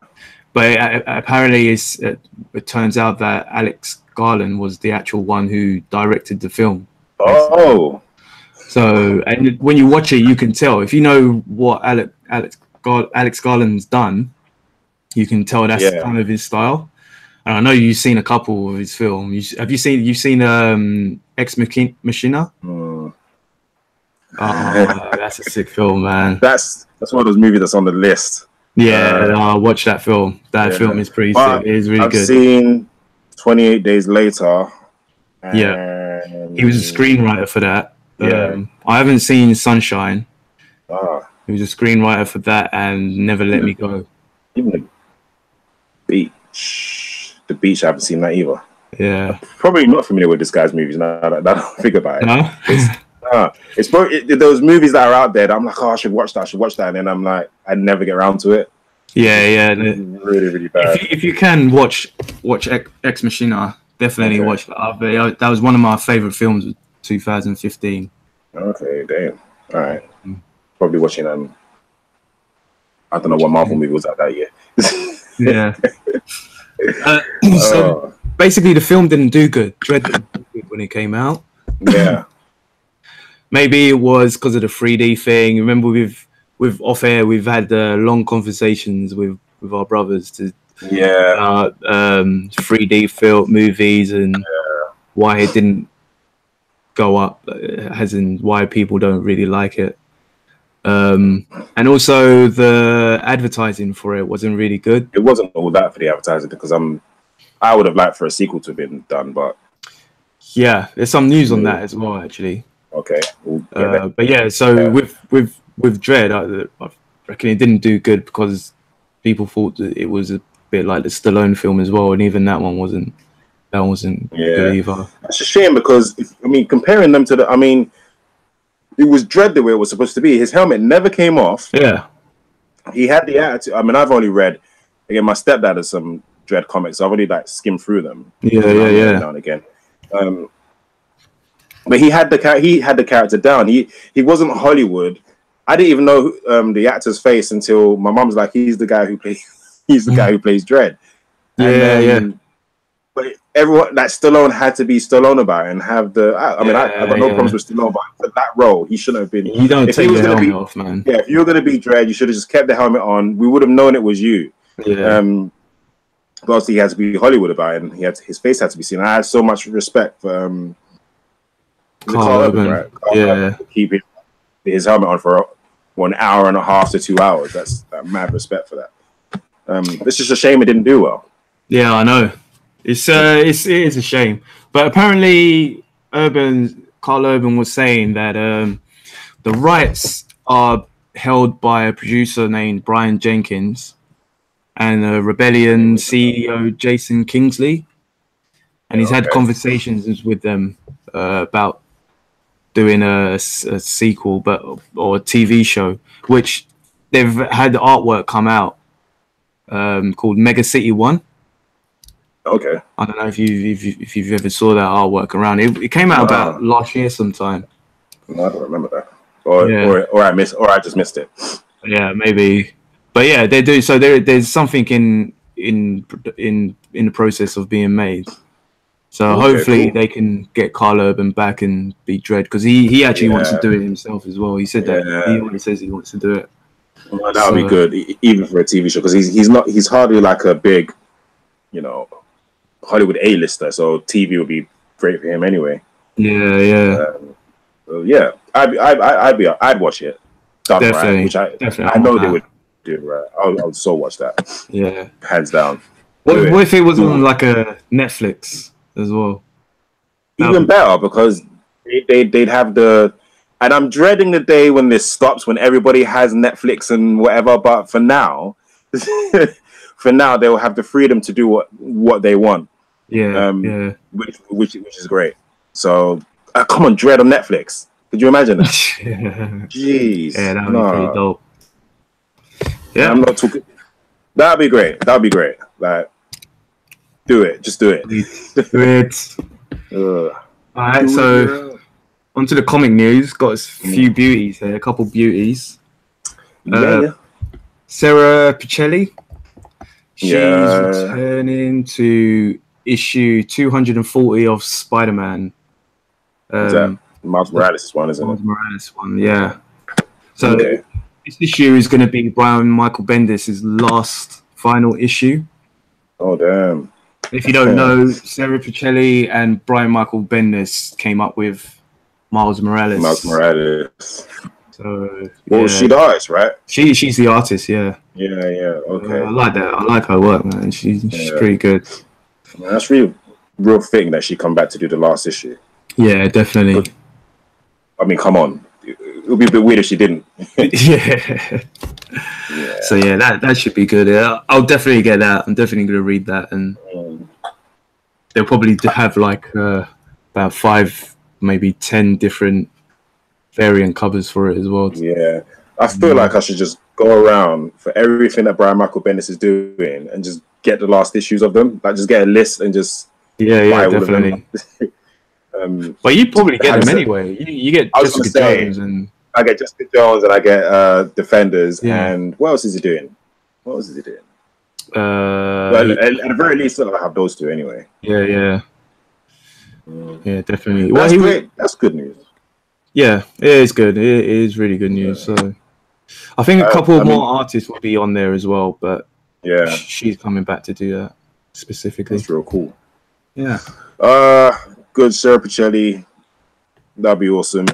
But apparently, it turns out that Alex Garland was the actual one who directed the film. Basically. Oh. So, and when you watch it, you can tell. If you know what Alex Garland's done, you can tell that's kind of his style. And I know you've seen a couple of his films. You've seen Ex Machina? Oh, that's a sick film, man. That's one of those movies that's on the list. Yeah, watch that film. That film is pretty sick. It is really good. I've seen 28 Days Later. He was a screenwriter for that. I haven't seen Sunshine. He was a screenwriter for that and Never Let Me Go. Even The Beach. The Beach, I haven't seen that either. Yeah. I'm probably not familiar with this guy's movies now that I don't think about it. No? It's probably those movies that are out there that I'm like, oh, I should watch that. And then I'm like, I never get around to it. Yeah. Really, really bad. If you can watch Ex Machina, definitely watch that. That was one of my favorite films of 2015. Okay, damn. All right. Probably watching I don't know what Marvel movie was out that year. Yeah. So basically, the film didn't do good. Dread didn't do good when it came out. Yeah. Maybe it was because of the 3D thing. Remember, with off air, we've had long conversations with our brothers to 3D film movies and why it didn't go up, as in why people don't really like it. And also the advertising for it wasn't really good. It wasn't all that for the advertising because I would have liked for a sequel to have been done, but yeah, there's some news on that as well, actually. Okay. But yeah, so with Dread, I reckon it didn't do good because people thought that it was a bit like the Stallone film as well, and even that one wasn't good either. It's a shame because comparing them to it was Dread the way it was supposed to be. His helmet never came off. Yeah. He had the attitude. I've only read, again, my stepdad has some Dread comics. So I've only skimmed through them. Yeah. Now and again. But he had the character down. He wasn't Hollywood. I didn't even know the actor's face until my mum's like, he's the guy who plays Dread. Yeah. But everyone, like Stallone, had to be Stallone about it and have the. I got no problems with Stallone, but for that role, he shouldn't have been. You don't take the helmet off, man. Yeah, if you were going to be Dread, you should have just kept the helmet on. We would have known it was you. Yeah. But obviously, he had to be Hollywood about it, and his face had to be seen. I had so much respect for Carl Urban, right? Carl keeping his helmet on for 1 hour and a half to 2 hours. That's mad respect for that. It's just a shame it didn't do well. Yeah, I know. It is a shame. But apparently, Carl Urban was saying that the rights are held by a producer named Brian Jenkins and Rebellion CEO Jason Kingsley, and he's had conversations with them about doing a sequel, or a TV show, which they've had the artwork come out called Mega City 1. Okay. I don't know if you've ever saw that artwork around. It came out about last year sometime. No, I don't remember that. Or I just missed it. Yeah, maybe. But yeah, they do. So there's something in the process of being made. So hopefully they can get Carl Urban back and be Dread, because he actually wants to do it himself as well. He said that he always says he wants to do it. Well, that would be good, even for a TV show, because he's hardly like a big, Hollywood A-lister. So TV would be great for him anyway. Yeah. I'd watch it. Done definitely, right, which I know they would do right. I would so watch that. Yeah, hands down. What if it was on like a Netflix as well? Even better, because they'd have the. And I'm dreading the day when this stops, when everybody has Netflix and whatever. But for now, they will have the freedom to do what they want. Which is great. So come on, Dread on Netflix. Could you imagine that? Jeez. Yeah, that would be pretty dope. Yeah, I'm not talking. That'd be great. Like, do it. Just do it. Do it. All right, so onto the comic news. Got a few beauties here. A couple beauties. Sara Pichelli. She's returning to issue 240 of Spider-Man. Is that Miles Morales one, isn't it? Miles Morales one, yeah. So this issue is going to be Brian Michael Bendis' last final issue. Oh, damn. If you don't know, Sara Pichelli and Brian Michael Bendis came up with Miles Morales. So, she's the artist, right? She's the artist, yeah. Yeah, okay. I like that. I like her work, man. She's pretty good. Man, that's real fitting that she come back to do the last issue. Yeah, definitely. I mean, come on. would be a bit weird if she didn't. Yeah. So yeah, that should be good. Yeah, I'll definitely get that. I'm definitely going to read that, and they'll probably have like about 5, maybe 10 different variant covers for it as well. Yeah, I feel like I should just go around for everything that Brian Michael Bendis is doing and just get the last issues of them. Like, just get a list and just buy all definitely. of them. But you probably get them anyway. You get Jessica Jones, and I get Jessica Jones, and I get Defenders. And what else is he doing? Well, at the very least, I have those two anyway. Yeah, definitely. That's great. That's good news. Yeah, it is good. It is really good news. So, I think a couple more artists will be on there as well. But she's coming back to do that specifically. That's real cool. Yeah. Good, Sara Pichelli. That'd be awesome.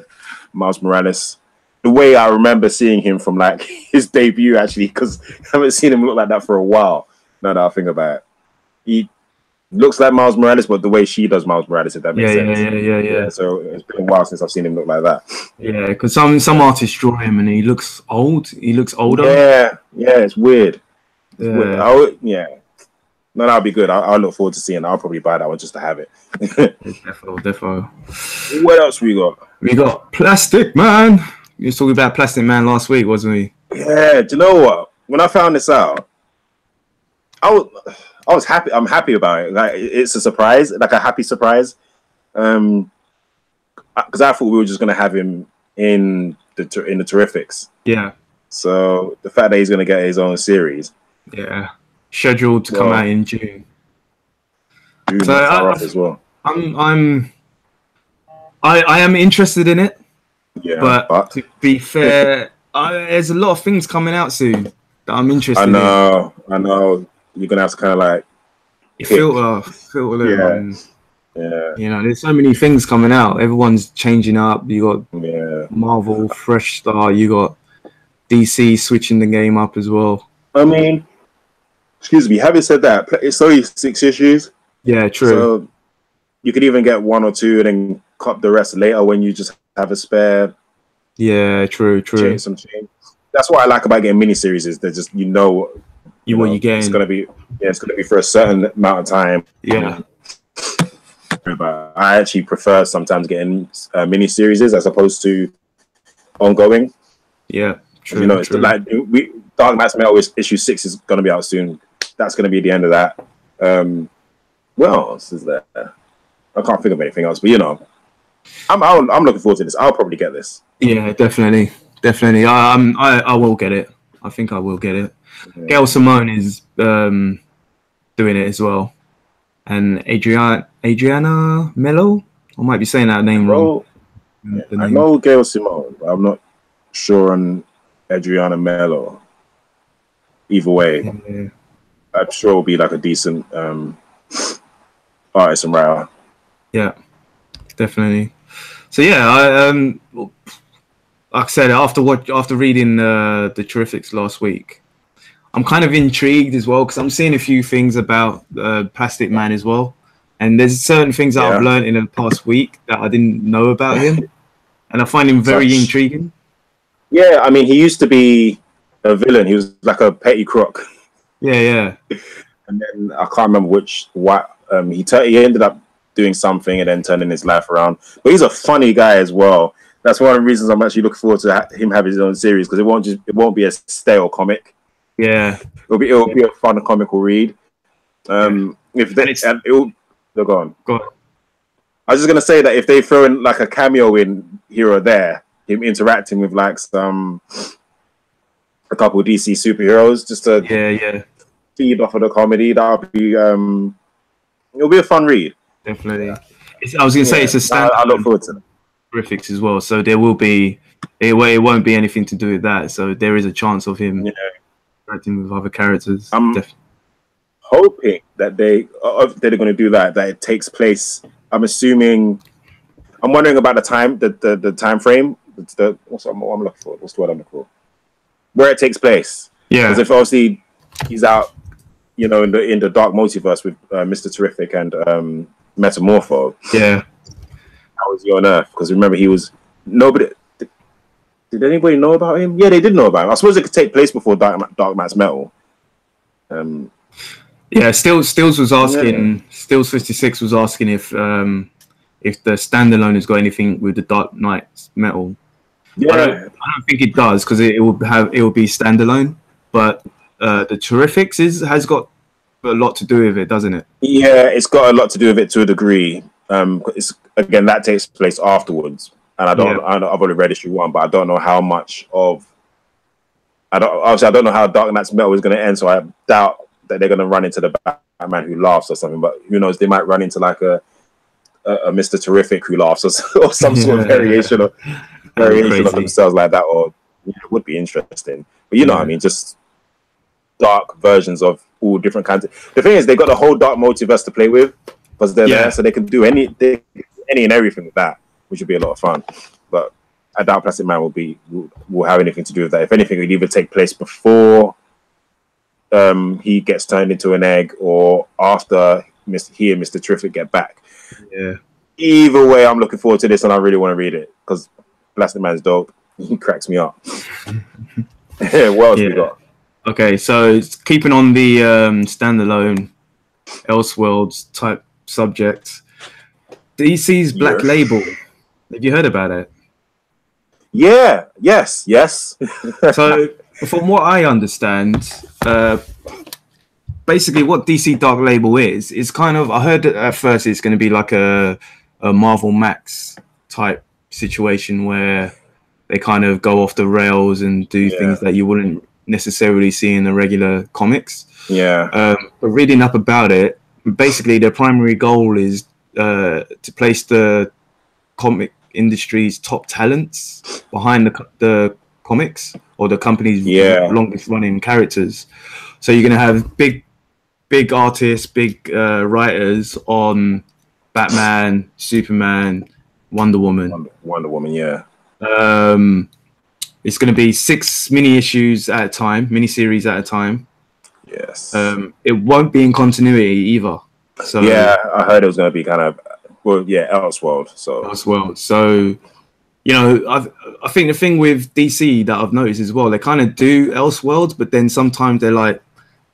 Miles Morales. The way I remember seeing him from like his debut, actually, because I haven't seen him look like that for a while. Now that I think about it, he looks like Miles Morales, but the way she does Miles Morales, if that makes sense. Yeah. So it's been a while since I've seen him look like that. Yeah, because some artists draw him and he looks old. He looks older. Yeah, it's weird. Weird. No, that'll be good. I'll look forward to seeing it. I'll probably buy that one just to have it. Defo. What else we got? We got Plastic Man. You were talking about Plastic Man last week, wasn't we? Yeah, do you know what? When I found this out, I was happy. I'm happy about it. Like, it's a surprise, like a happy surprise. Because I thought we were just gonna have him in the Terrifics. Yeah. So the fact that he's gonna get his own series. Yeah. Scheduled to come out in June. So as well. I am interested in it. Yeah, but to be fair, there's a lot of things coming out soon that I'm interested in. I know. You're gonna have to kind of like filter them. Yeah. You know, there's so many things coming out. Everyone's changing up. You got Marvel, fresh start. You got DC switching the game up as well. I mean, excuse me. Having said that, it's only 6 issues. Yeah, true. So you could even get 1 or 2 and then cut the rest later when you just have a spare. Yeah, true. Change. That's what I like about getting miniseries is that just what you get. It's gonna be for a certain amount of time. Yeah. But I actually prefer sometimes getting miniseries as opposed to ongoing. Yeah, true. You know, it's like Dark Knight's Metal issue 6 is gonna be out soon. That's gonna be the end of that. What else is there? I can't think of anything else, but you know. I'm looking forward to this. I'll probably get this. Yeah, definitely. I will get it. I think I will get it. Yeah. Gail Simone is doing it as well, and Adriana Mello. I might be saying that name wrong. Yeah, I know Gail Simone, but I'm not sure on Adriana Mello. Either way, I'm sure it'll be like a decent artist and writer. Yeah. Definitely. So yeah, like I said, after reading the Terrifics last week, I'm kind of intrigued as well because I'm seeing a few things about Plastic Man as well, and there's certain things that I've learned in the past week that I didn't know about him, and I find him very intriguing. Yeah, I mean, he used to be a villain. He was like a petty crook. Yeah. And then I can't remember he ended up doing something and then turning his life around. But he's a funny guy as well. That's one of the reasons I'm actually looking forward to him having his own series because it won't be a stale comic. Yeah, it'll be a fun comical read. Go on. I was just gonna say that if they throw in like a cameo in here or there, him interacting with like a couple of DC superheroes, just to feed off of the comedy, that'll be it'll be a fun read. Definitely. I was going to say it's a standard. I look forward to it. Terrifics as well. So there will be, it won't be anything to do with that. So there is a chance of him interacting with other characters. I'm hoping that they're going to do that it takes place. I'm wondering about the time, the time frame. What I'm looking for? What's the word I'm looking for? Where it takes place. Yeah. Because if obviously he's out, you know, in the dark multiverse with Mr. Terrific and Metamorpho. Yeah. How was he on Earth? Because remember, he was nobody. Did anybody know about him? Yeah, they did know about him. I suppose it could take place before Dark Matt's Metal. Yeah, Stills was asking. Yeah. Stills 56 was asking if the standalone has got anything with the Dark Knight's Metal. Yeah, I don't think it does because it will be standalone. But the Terrifics has got a lot to do with it, doesn't it? Yeah, it's got a lot to do with it to a degree. It's again that takes place afterwards, and I've only read issue 1, but I don't know how much of. I don't know how Dark Knight's Metal is going to end, so I doubt that they're going to run into the Batman who laughs or something. But who knows? They might run into like a Mr. Terrific who laughs or some sort of variation of themselves like that, or it would be interesting. But you know what I mean, just dark versions of all different kinds. The thing is, they got the whole dark multiverse to play with because they're there, so they can do any and everything with that, which would be a lot of fun. But I doubt Plastic Man will have anything to do with that. If anything, it would either take place before he gets turned into an egg or after he and Mr. Terrific get back. Yeah. Either way, I'm looking forward to this, and I really want to read it because Plastic Man's dope. He cracks me up. What else we got? Okay, so keeping on the standalone Elseworlds type subject, DC's Black Label. Have you heard about it? Yeah. Yes. So, from what I understand, basically what DC Dark Label is kind of, I heard at first it's going to be like a Marvel Max type situation where they kind of go off the rails and do things that you wouldn't necessarily see in the regular comics. Yeah. But reading up about it, basically their primary goal is to place the comic industry's top talents behind the comics or the company's longest running characters. So you're going to have big artists, big writers on Batman, Superman, Wonder Woman. Wonder Woman, yeah. It's going to be 6 mini-issues at a time, mini-series at a time. Yes. It won't be in continuity either. So yeah, I heard it was going to be kind of, Elseworld. So, you know, I think the thing with DC that I've noticed as well, they kind of do Elseworlds, but then sometimes they're like,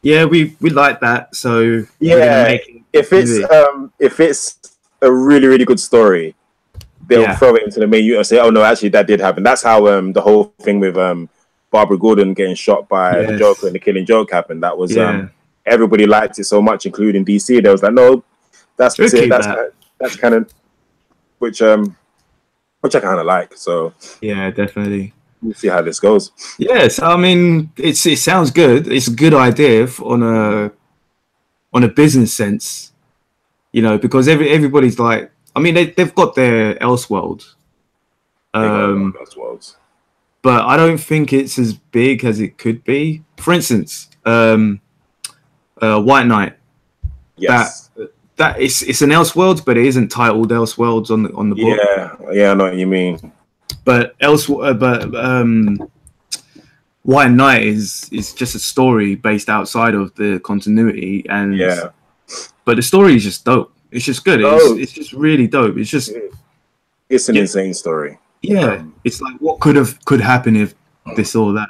yeah, we like that. So yeah, if it's a really, really good story, they'll throw it into the main unit and say, oh no, actually that did happen. That's how the whole thing with Barbara Gordon getting shot by the Joker and the Killing Joke happened. That was everybody liked it so much, including DC. They was like, no, that's it. That's kind of which I kind of like. So yeah, definitely. We'll see how this goes. Yes, I mean it sounds good. It's a good idea on a business sense, you know, because everybody's like, I mean they've got their Elseworld, Elseworlds, but I don't think it's as big as it could be. For instance, White Knight. Yes. That it's an Elseworlds, but it isn't titled Elseworlds on the book. Yeah, I know what you mean. But White Knight is just a story based outside of the continuity, and but the story is just dope. It's just good. It's just really dope. It's an insane story. Yeah, it's like what could happen if this or that.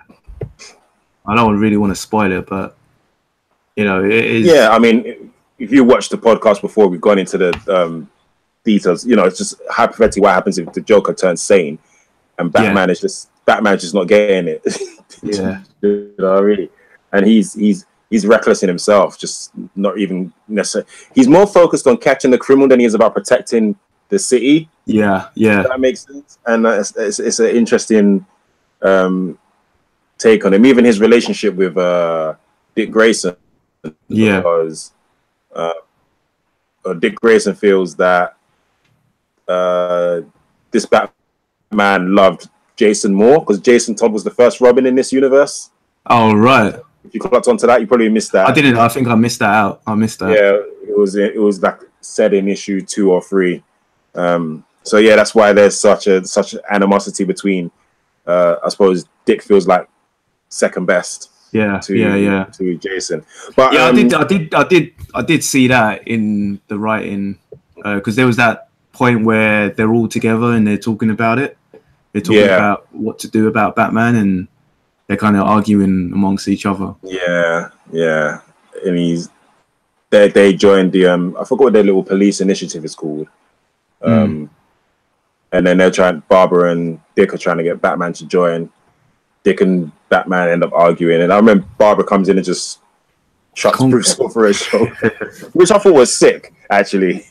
I don't really want to spoil it, but you know, it is. Yeah, I mean, if you watched the podcast before, we've gone into the details. You know, it's just hypothetically what happens if the Joker turns sane, and Batman's just not getting it. Yeah, you know, really, and he's reckless in himself. Just not even necessarily. He's more focused on catching the criminal than he is about protecting the city. Yeah. That makes sense, and it's an interesting take on him. Even his relationship with Dick Grayson. Yeah, because Dick Grayson feels that this Batman loved Jason more because Jason Todd was the first Robin in this universe. Oh, right. If you clocked onto that, you probably missed that. I didn't. I think I missed that out. I missed that. Yeah, it was like said in issue 2 or 3. So yeah, that's why there's such animosity between. I suppose Dick feels like second best. To Jason. But yeah, I did see that in the writing because there was that point where they're all together and they're talking about it. They're talking about what to do about Batman, and they're kind of arguing amongst each other. Yeah, yeah. And they joined the I forgot what their little police initiative is called. And then Barbara and Dick are trying to get Batman to join. Dick and Batman end up arguing, and I remember Barbara comes in and just chucks Bruce over her shoulder, which I thought was sick, actually.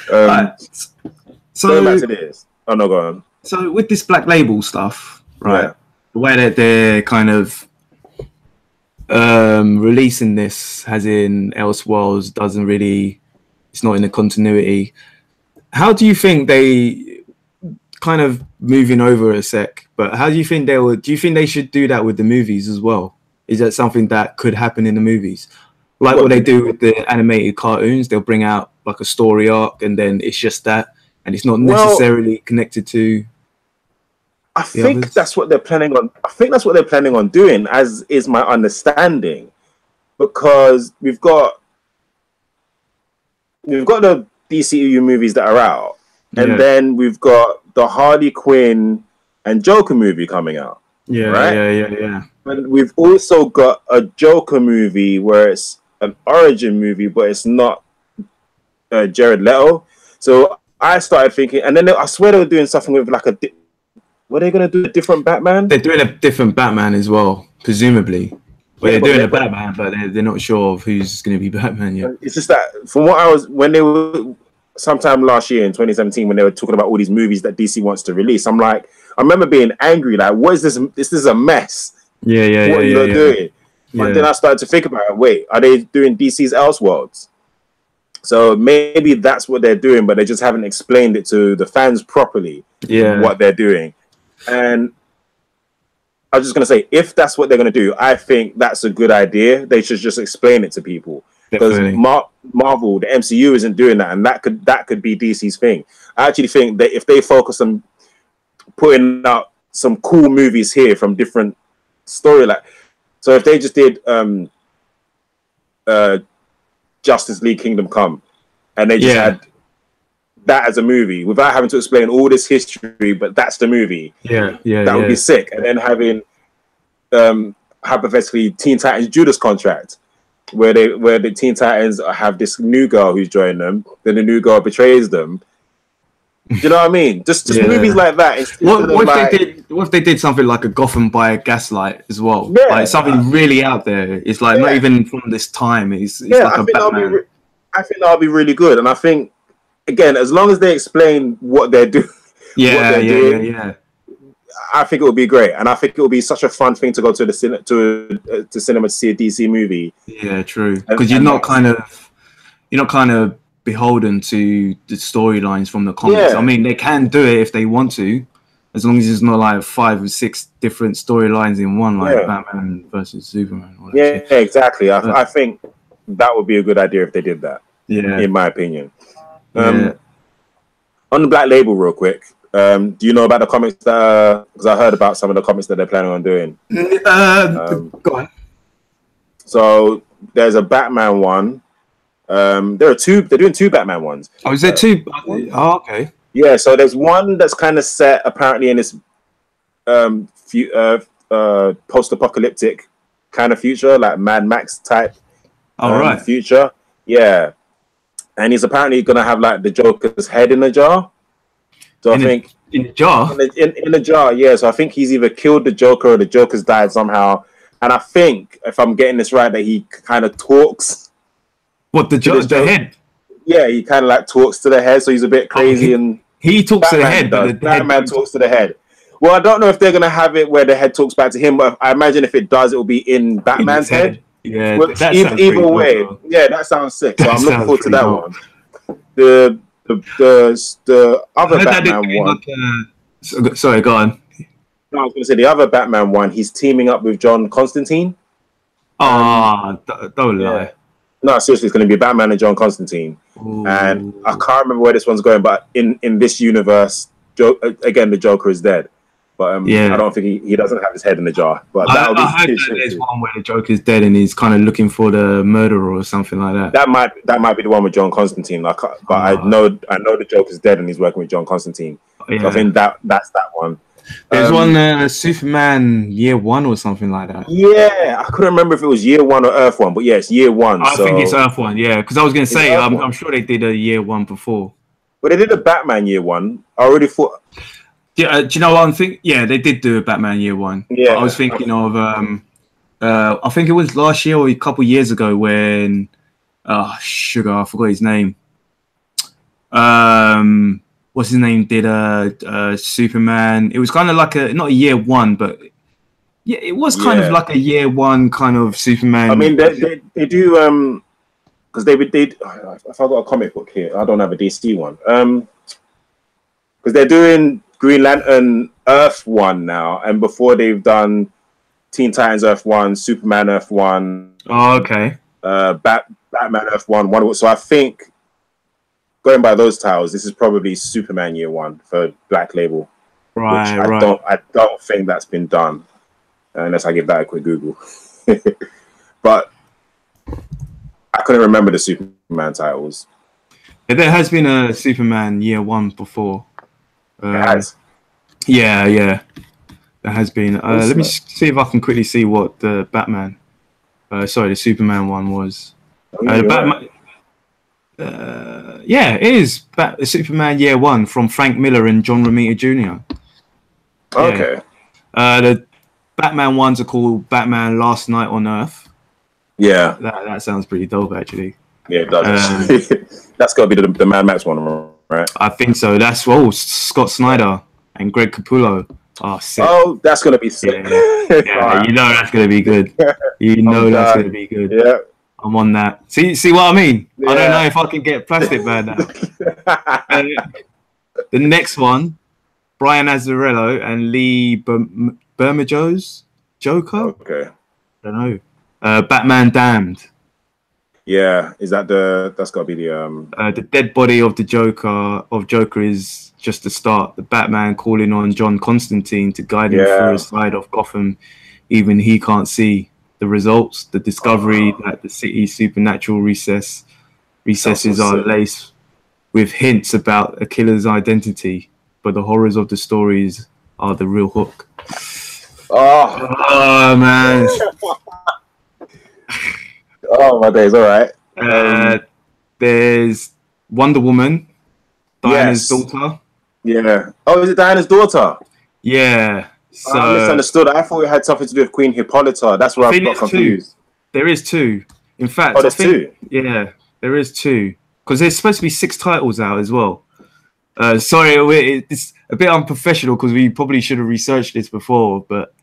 So going back to this. Oh no, go on. So with this Black Label stuff, right? Yeah. The way that they're kind of releasing this, as in Elseworlds, doesn't really. It's not in the continuity. How do you think they kind of moving over a sec? But how do you think they would? Do you think they should do that with the movies as well? Is that something that could happen in the movies? Like what they do with the animated cartoons, they'll bring out like a story arc, and then it's just that, and it's not necessarily connected to. I think that's what they're planning on. I think that's what they're planning on doing, as is my understanding, because we've got the DCEU movies that are out, and then we've got the Harley Quinn and Joker movie coming out. Yeah. And we've also got a Joker movie where it's an origin movie, but it's not Jared Leto. So I started thinking, and then I swear they were doing something with like were they going to do a different Batman? They're doing a different Batman as well, presumably. They're doing a Batman, but they're not sure of who's going to be Batman yet. It's just that from what when they were sometime last year in 2017, when they were talking about all these movies that DC wants to release, I'm like, I remember being angry, like, what is this? This is a mess. What are you doing? But then I started to think about it. Wait, are they doing DC's Elseworlds? So maybe that's what they're doing, but they just haven't explained it to the fans properly. What they're doing. And I was just going to say, if that's what they're going to do, I think that's a good idea. They should just explain it to people. Because Marvel, the MCU, isn't doing that, and that could be DC's thing. I actually think that if they focus on putting out some cool movies here from different storylines, so if they just did Justice League Kingdom Come, and they just had that as a movie without having to explain all this history, but that's the movie. That would be sick. And then having hypothetically Teen Titans Judas Contract, where the Teen Titans have this new girl who's joined them, then the new girl betrays them. Do you know what I mean? Just movies like that. What if they did something like a Gotham by Gaslight as well? Like something really out there. It's like not even from this time. It's like a Batman. I think that'll be really good. And I think, again, as long as they explain what they're doing, I think it would be great, and I think it would be such a fun thing to go to the cinema to see a DC movie. Yeah, true. Because you're not kind of beholden to the storylines from the comics. I mean, they can do it if they want to, as long as it's not like 5 or 6 different storylines in one, like Batman versus Superman. Exactly. I think that would be a good idea if they did that. In my opinion. On the Black Label, real quick. Do you know about the comics because I heard about some of the comics that they're planning on doing? Go on. So there's a Batman one. They're doing 2 Batman ones. Oh, is there 2? Oh, okay. Yeah, so there's one that's kind of set apparently in this post-apocalyptic kind of future, like Mad Max type future. Yeah. And he's apparently gonna have like the Joker's head in a jar. So I think in a jar, in a jar, yeah. So I think he's either killed the Joker or the Joker's died somehow. And I think, if I'm getting this right, that he kind of talks. What the head? Yeah, he kind of like talks to the head, so he's a bit crazy. And he talks to the head, but Batman talks to the head. Well, I don't know if they're gonna have it where the head talks back to him, but I imagine if it does, it will be in Batman's head. Yeah, either way, that sounds sick. So I'm looking forward to that one. The other Batman one. Sorry, go on. No, I was going to say the other Batman one. He's teaming up with John Constantine. Don't lie. No, seriously, it's going to be Batman and John Constantine. Ooh. And I can't remember where this one's going, but in this universe, again, the Joker is dead. But I don't think he doesn't have his head in the jar. But I heard that there's one where the Joker's dead and he's kind of looking for the murderer or something like that. That might be the one with John Constantine. I know the Joker's dead and he's working with John Constantine. So I think that's that one. There's one Superman Year One or something like that. Yeah, I couldn't remember if it was Year One or Earth One, but yeah, it's Year One. I think it's Earth One, yeah. Because I was going to say, I'm sure they did a Year One before. But they did a Batman Year One. I already thought. Yeah, do you know what I'm thinking? Yeah, they did do a Batman Year One. Yeah, I was thinking of. I think it was last year or a couple years ago when. Sugar, I forgot his name. What's his name? Did Superman? It was kind of like not a Year One, but yeah, it was kind of like a Year One kind of Superman. I mean, they do because they if I got a comic book here, I don't have a DC one. Because they're doing Green Lantern Earth One now, and before they've done Teen Titans Earth One, Superman Earth One. Oh, okay. Batman Earth One. So I think, going by those titles, this is probably Superman Year One for Black Label. Right, I don't think that's been done, unless I give that a quick Google. But I couldn't remember the Superman titles. Yeah, there has been a Superman Year One before. It has. Yeah, there has been. Let me see if I can quickly see what the Batman. The Superman one was. The Batman. Yeah, it is Superman Year One from Frank Miller and John Romita Jr. Okay. The Batman ones are called Batman Last Night on Earth. Yeah. That sounds pretty dope, actually. Yeah, it does. That's got to be the Mad Max one, right? I think so. That's Scott Snyder and Greg Capullo. Oh, sick. Oh, that's going to be sick. Yeah, you know that's going to be good. You know that's going to be good. Yeah. I'm on that. See what I mean? Yeah. I don't know if I can get Plastic Man now. The next one, Brian Azzarello and Lee Bermejo's Joker. Okay. I don't know. Batman Damned. Yeah, is that that's got to be the dead body of the Joker is just the start. The Batman calling on John Constantine to guide him through a side of Gotham, even he can't see. The results, the discovery that the city's supernatural recesses are laced with hints about a killer's identity, but the horrors of the stories are the real hook. Oh man. Oh my days, all right. There's Wonder Woman, Diana's daughter. Yeah. Oh, is it Diana's daughter? Yeah. So, I misunderstood. I thought it had something to do with Queen Hippolyta. That's where I got confused. There is two. In fact, there's two. Yeah, there is two. Because there's supposed to be 6 titles out as well. Sorry, it's a bit unprofessional because we probably should have researched this before, but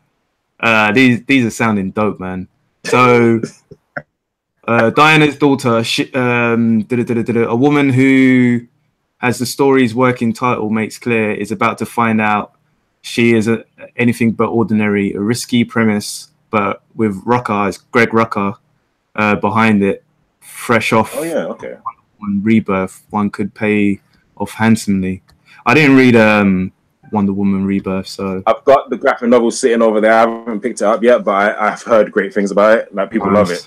these are sounding dope, man. So, Diana's daughter, a woman who, as the story's working title makes clear, is about to find out she is anything but ordinary, a risky premise, but with Greg Rucka behind it, fresh off one Rebirth, one could pay off handsomely. I didn't read Wonder Woman Rebirth, so I've got the graphic novel sitting over there. I haven't picked it up yet, but I've heard great things about it. Like, people love it.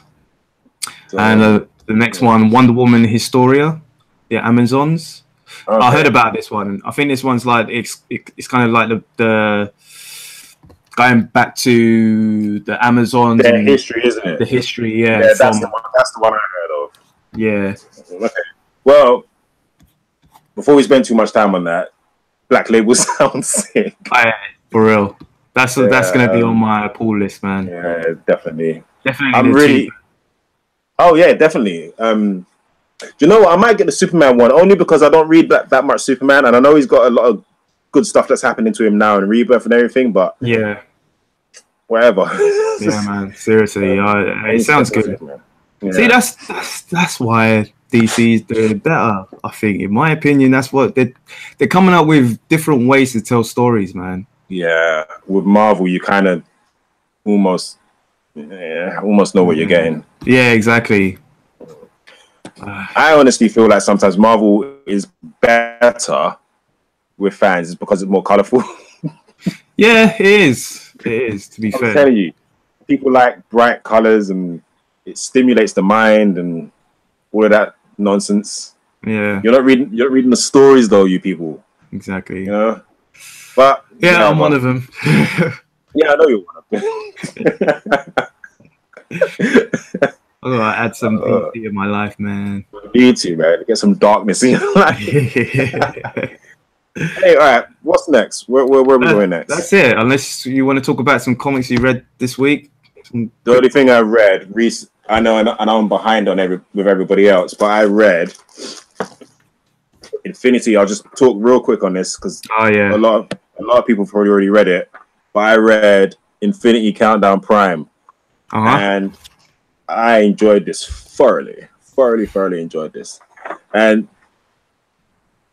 So, and the next one, Wonder Woman Historia, the Amazons. Okay. I heard about this one. I think this one's like it's kind of like the going back to the Amazons. Their history, isn't it? The history, yeah. That's the one I heard of. Yeah. Okay. Well, before we spend too much time on that, Black Label sounds sick. For real. That's gonna be on my pull list, man. Yeah, definitely. Definitely. Oh yeah, definitely. Do you know what? I might get the Superman one only because I don't read that much Superman, and I know he's got a lot of good stuff that's happening to him now in Rebirth and everything. But yeah, whatever. Yeah, man. Seriously, it sounds good. Yeah. See, that's why DC's doing better. I think, in my opinion, that's what they're coming up with different ways to tell stories, man. Yeah, with Marvel, you kind of almost know what you're getting. Yeah, exactly. I honestly feel like sometimes Marvel is better with fans because it's more colorful. Yeah, it is. It is, to be fair. I'm telling you, people like bright colors and it stimulates the mind and all of that nonsense. Yeah. You're not reading the stories though, you people. Exactly. You know? But yeah, I'm one of them. Yeah, I know you're one of them. I gotta add some DC in my life, man. Need to, man. Get some darkness in your life. Hey, all right. What's next? Where are we going next? That's it. Unless you want to talk about some comics you read this week. The only thing I read, I know, and I'm behind on with everybody else, but I read Infinity. I'll just talk real quick on this because a lot of people probably already read it. But I read Infinity Countdown Prime, and I enjoyed this thoroughly enjoyed this, and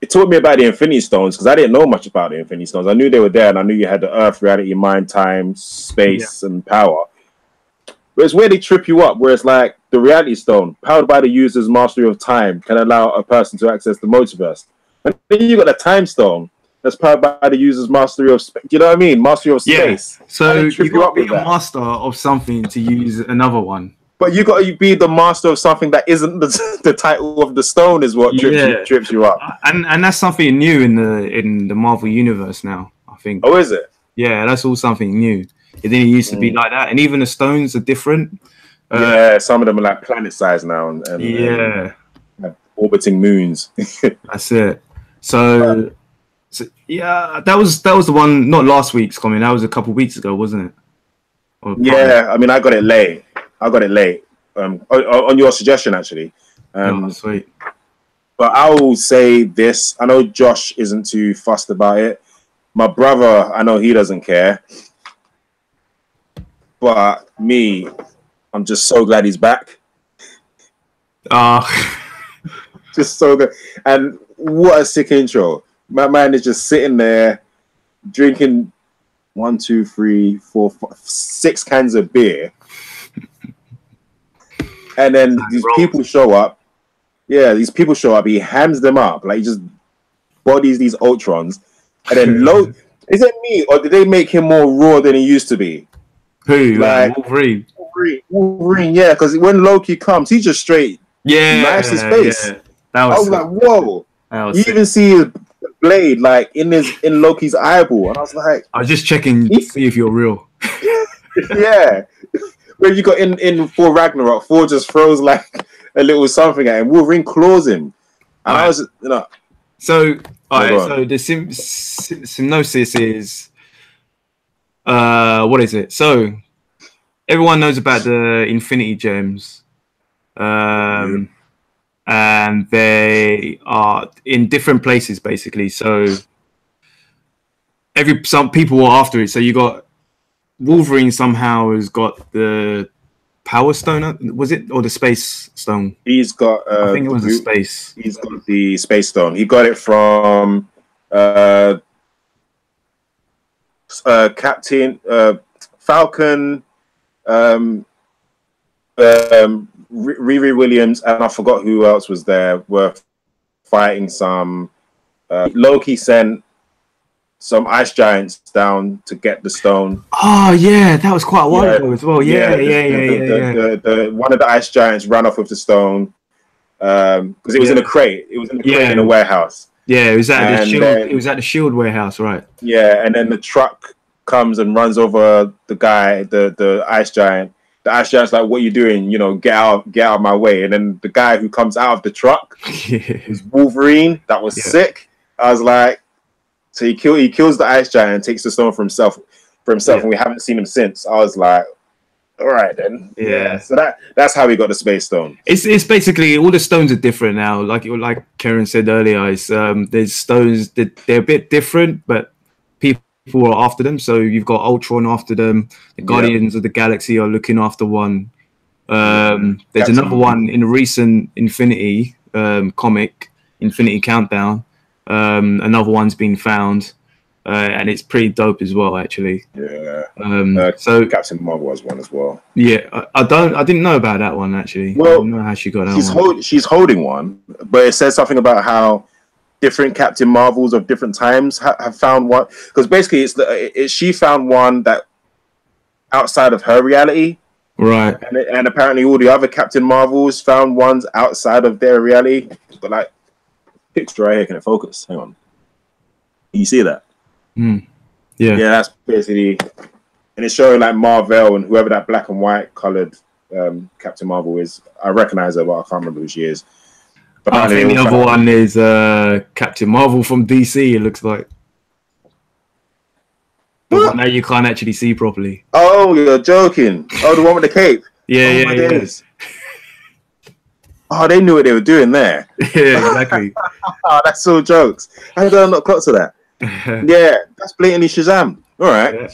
it taught me about the Infinity Stones because I didn't know much about the Infinity Stones. I knew they were there, and I knew you had the Earth, reality, mind, time, space, and power. But it's where they trip you up, where it's like the Reality Stone, powered by the user's mastery of time, can allow a person to access the multiverse. And then you got the Time Stone, that's powered by the user's mastery of space. You know what I mean? Mastery of space. Yeah. So you got to be a master of something to use another one. But you got to be the master of something that isn't the title of the stone is what trips you up. And that's something new in the Marvel universe now, I think. Oh, is it? Yeah, that's all something new. It didn't used to be like that. And even the stones are different. Yeah, some of them are like planet size now and have orbiting moons. That's it. So yeah, that was the one, not last week's comment, that was a couple of weeks ago, wasn't it? I mean, I got it late. On your suggestion, actually. Sweet. But I will say this. I know Josh isn't too fussed about it. My brother, I know he doesn't care. But me, I'm just so glad he's back. Just so good. And what a sick intro. My man is just sitting there drinking 1, 2, 3, 4, 5, 6 cans of beer. And then these people show up. Yeah, these people show up. He hams them up. Like, he just bodies these Ultrons. And then, is it me? Or did they make him more raw than he used to be? Who? Like, Wolverine, yeah. Because when Loki comes, he just straight knives his face. Yeah. I was like, whoa. You even see his blade, like, in Loki's eyeball. And I was like... I was just checking to see if you're real. Yeah. When you got in for Ragnarok, Thor just throws like a little something at him. Wolverine claws him, and I was, So, so the synopsis is, what is it? So, everyone knows about the Infinity Gems, and they are in different places, basically. So, some people were after it. So you got. Wolverine somehow has got the Power Stone, was it, or the Space Stone? He's got. I think it was the Space. He's got the Space Stone. He got it from Captain Falcon, Riri Williams, and I forgot who else was there. Were fighting some. Loki sent some ice giants down to get the stone. Oh yeah, that was quite a while ago as well. Yeah. One of the ice giants ran off with the stone because it was in a crate. It was in a crate in a warehouse. Yeah, it was at the Shield. It was at the Shield warehouse, right? Yeah, and then the truck comes and runs over the guy, the ice giant. The ice giant's like, "What are you doing? Get out of my way!" And then the guy who comes out of the truck is Wolverine. That was sick. I was like. So he kills the ice giant and takes the stone for himself, and we haven't seen him since. I was like, all right then. Yeah. So that's how we got the Space Stone. It's basically all the stones are different now. Like Karen said earlier, there's stones that they're a bit different, but people are after them. So you've got Ultron after them. The Guardians of the Galaxy are looking after one. There's another one in a recent Infinity comic, Infinity Countdown. Another one's been found, and it's pretty dope as well, actually. Yeah. So Captain Marvel has one as well. Yeah, I didn't know about that one actually. Well, I don't know how she got that. She's holding one, but it says something about how different Captain Marvels of different times have found one. Because basically, she found one that outside of her reality. Right. And apparently all the other Captain Marvels found ones outside of their reality. But like, picture right here, can it focus? Hang on. Can you see that? Mm. Yeah. Yeah, that's basically, and it's showing like Marvel and whoever that black and white colored Captain Marvel is. I recognize her, but I can't remember who she is. But I think the other one is Captain Marvel from DC. It looks like the one that you can't actually see properly. Oh, you're joking! Oh, the one with the cape. Yeah, my days. Oh, they knew what they were doing there. Yeah, exactly. Oh, that's so jokes. How did I not clock to that? Yeah, that's blatantly Shazam. All right. Yeah.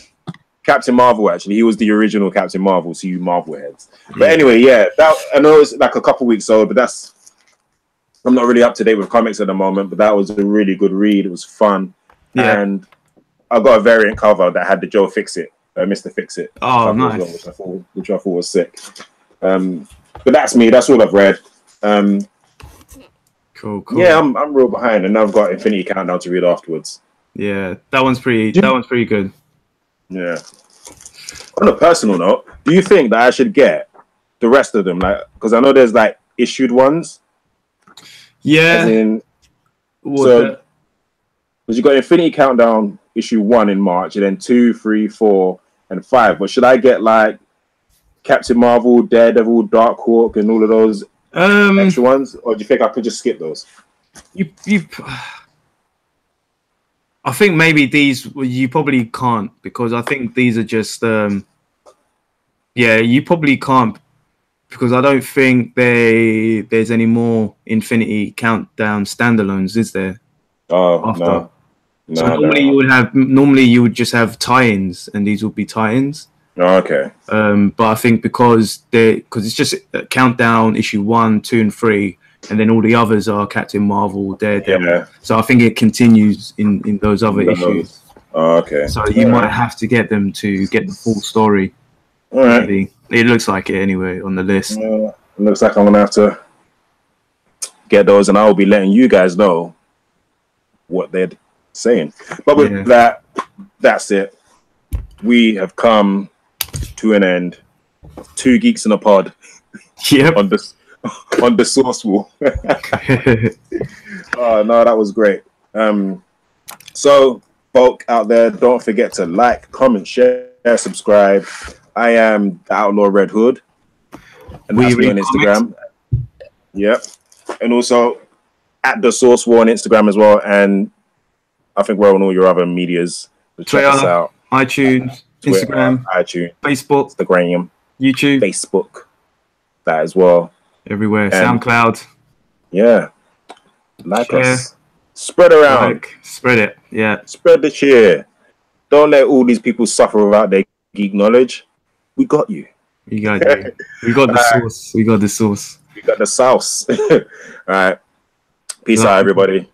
Captain Marvel, actually. He was the original Captain Marvel, so you Marvel heads. But anyway, yeah, that, I know it's like a couple weeks old, but I'm not really up to date with comics at the moment, but that was a really good read. It was fun. Yeah. And I got a variant cover that had the Joe Fix-It, Mr. Fix-It. Oh, nice. Well, which I thought was sick. But that's me. That's all I've read. Cool. Yeah, I'm real behind, and I've got Infinity Countdown to read afterwards. Yeah, that one's pretty good. Yeah. On a personal note, do you think that I should get the rest of them? Like, because I know there's like issued ones. Yeah. Because you got Infinity Countdown issue 1 in March, and then 2, 3, 4, and 5. But should I get like Captain Marvel, Daredevil, Dark Hawk, and all of those extra ones, or do you think I could just skip those? I think maybe these you probably can't, because I think these are just you probably can't, because I don't think there's any more Infinity Countdown standalones, is there? Oh, no. So normally you would just have tie-ins, and these would be tie-ins. Oh, okay. But I think because it's just Countdown issue 1, 2, and 3, and then all the others are Captain Marvel, Daredevil. Yeah. So I think it continues in those other issues. Oh, okay. So you might have to get them to get the full story. All right. Maybe. It looks like it anyway on the list. It looks like I'm gonna have to get those, and I'll be letting you guys know what they're saying. But with that, that's it. We have come to an end. 2 Geeks in a Pod. Yep. on the source wall. Oh no, that was great. So folk out there, don't forget to like, comment, share, subscribe. I am the Outlaw Red Hood, and that's me on Instagram. Yep, and also at the Source War on Instagram as well, and I think we're on all your other medias. So check us out. iTunes, Twitter, Instagram, Facebook, Instagram, YouTube, Facebook, that as well. Everywhere. And SoundCloud. Yeah. Like us. Spread around. Spread it. Yeah. Spread the cheer. Don't let all these people suffer without their geek knowledge. We got you. We got you. We got the sauce. We got the sauce. We got the sauce. All right. Peace out, everybody.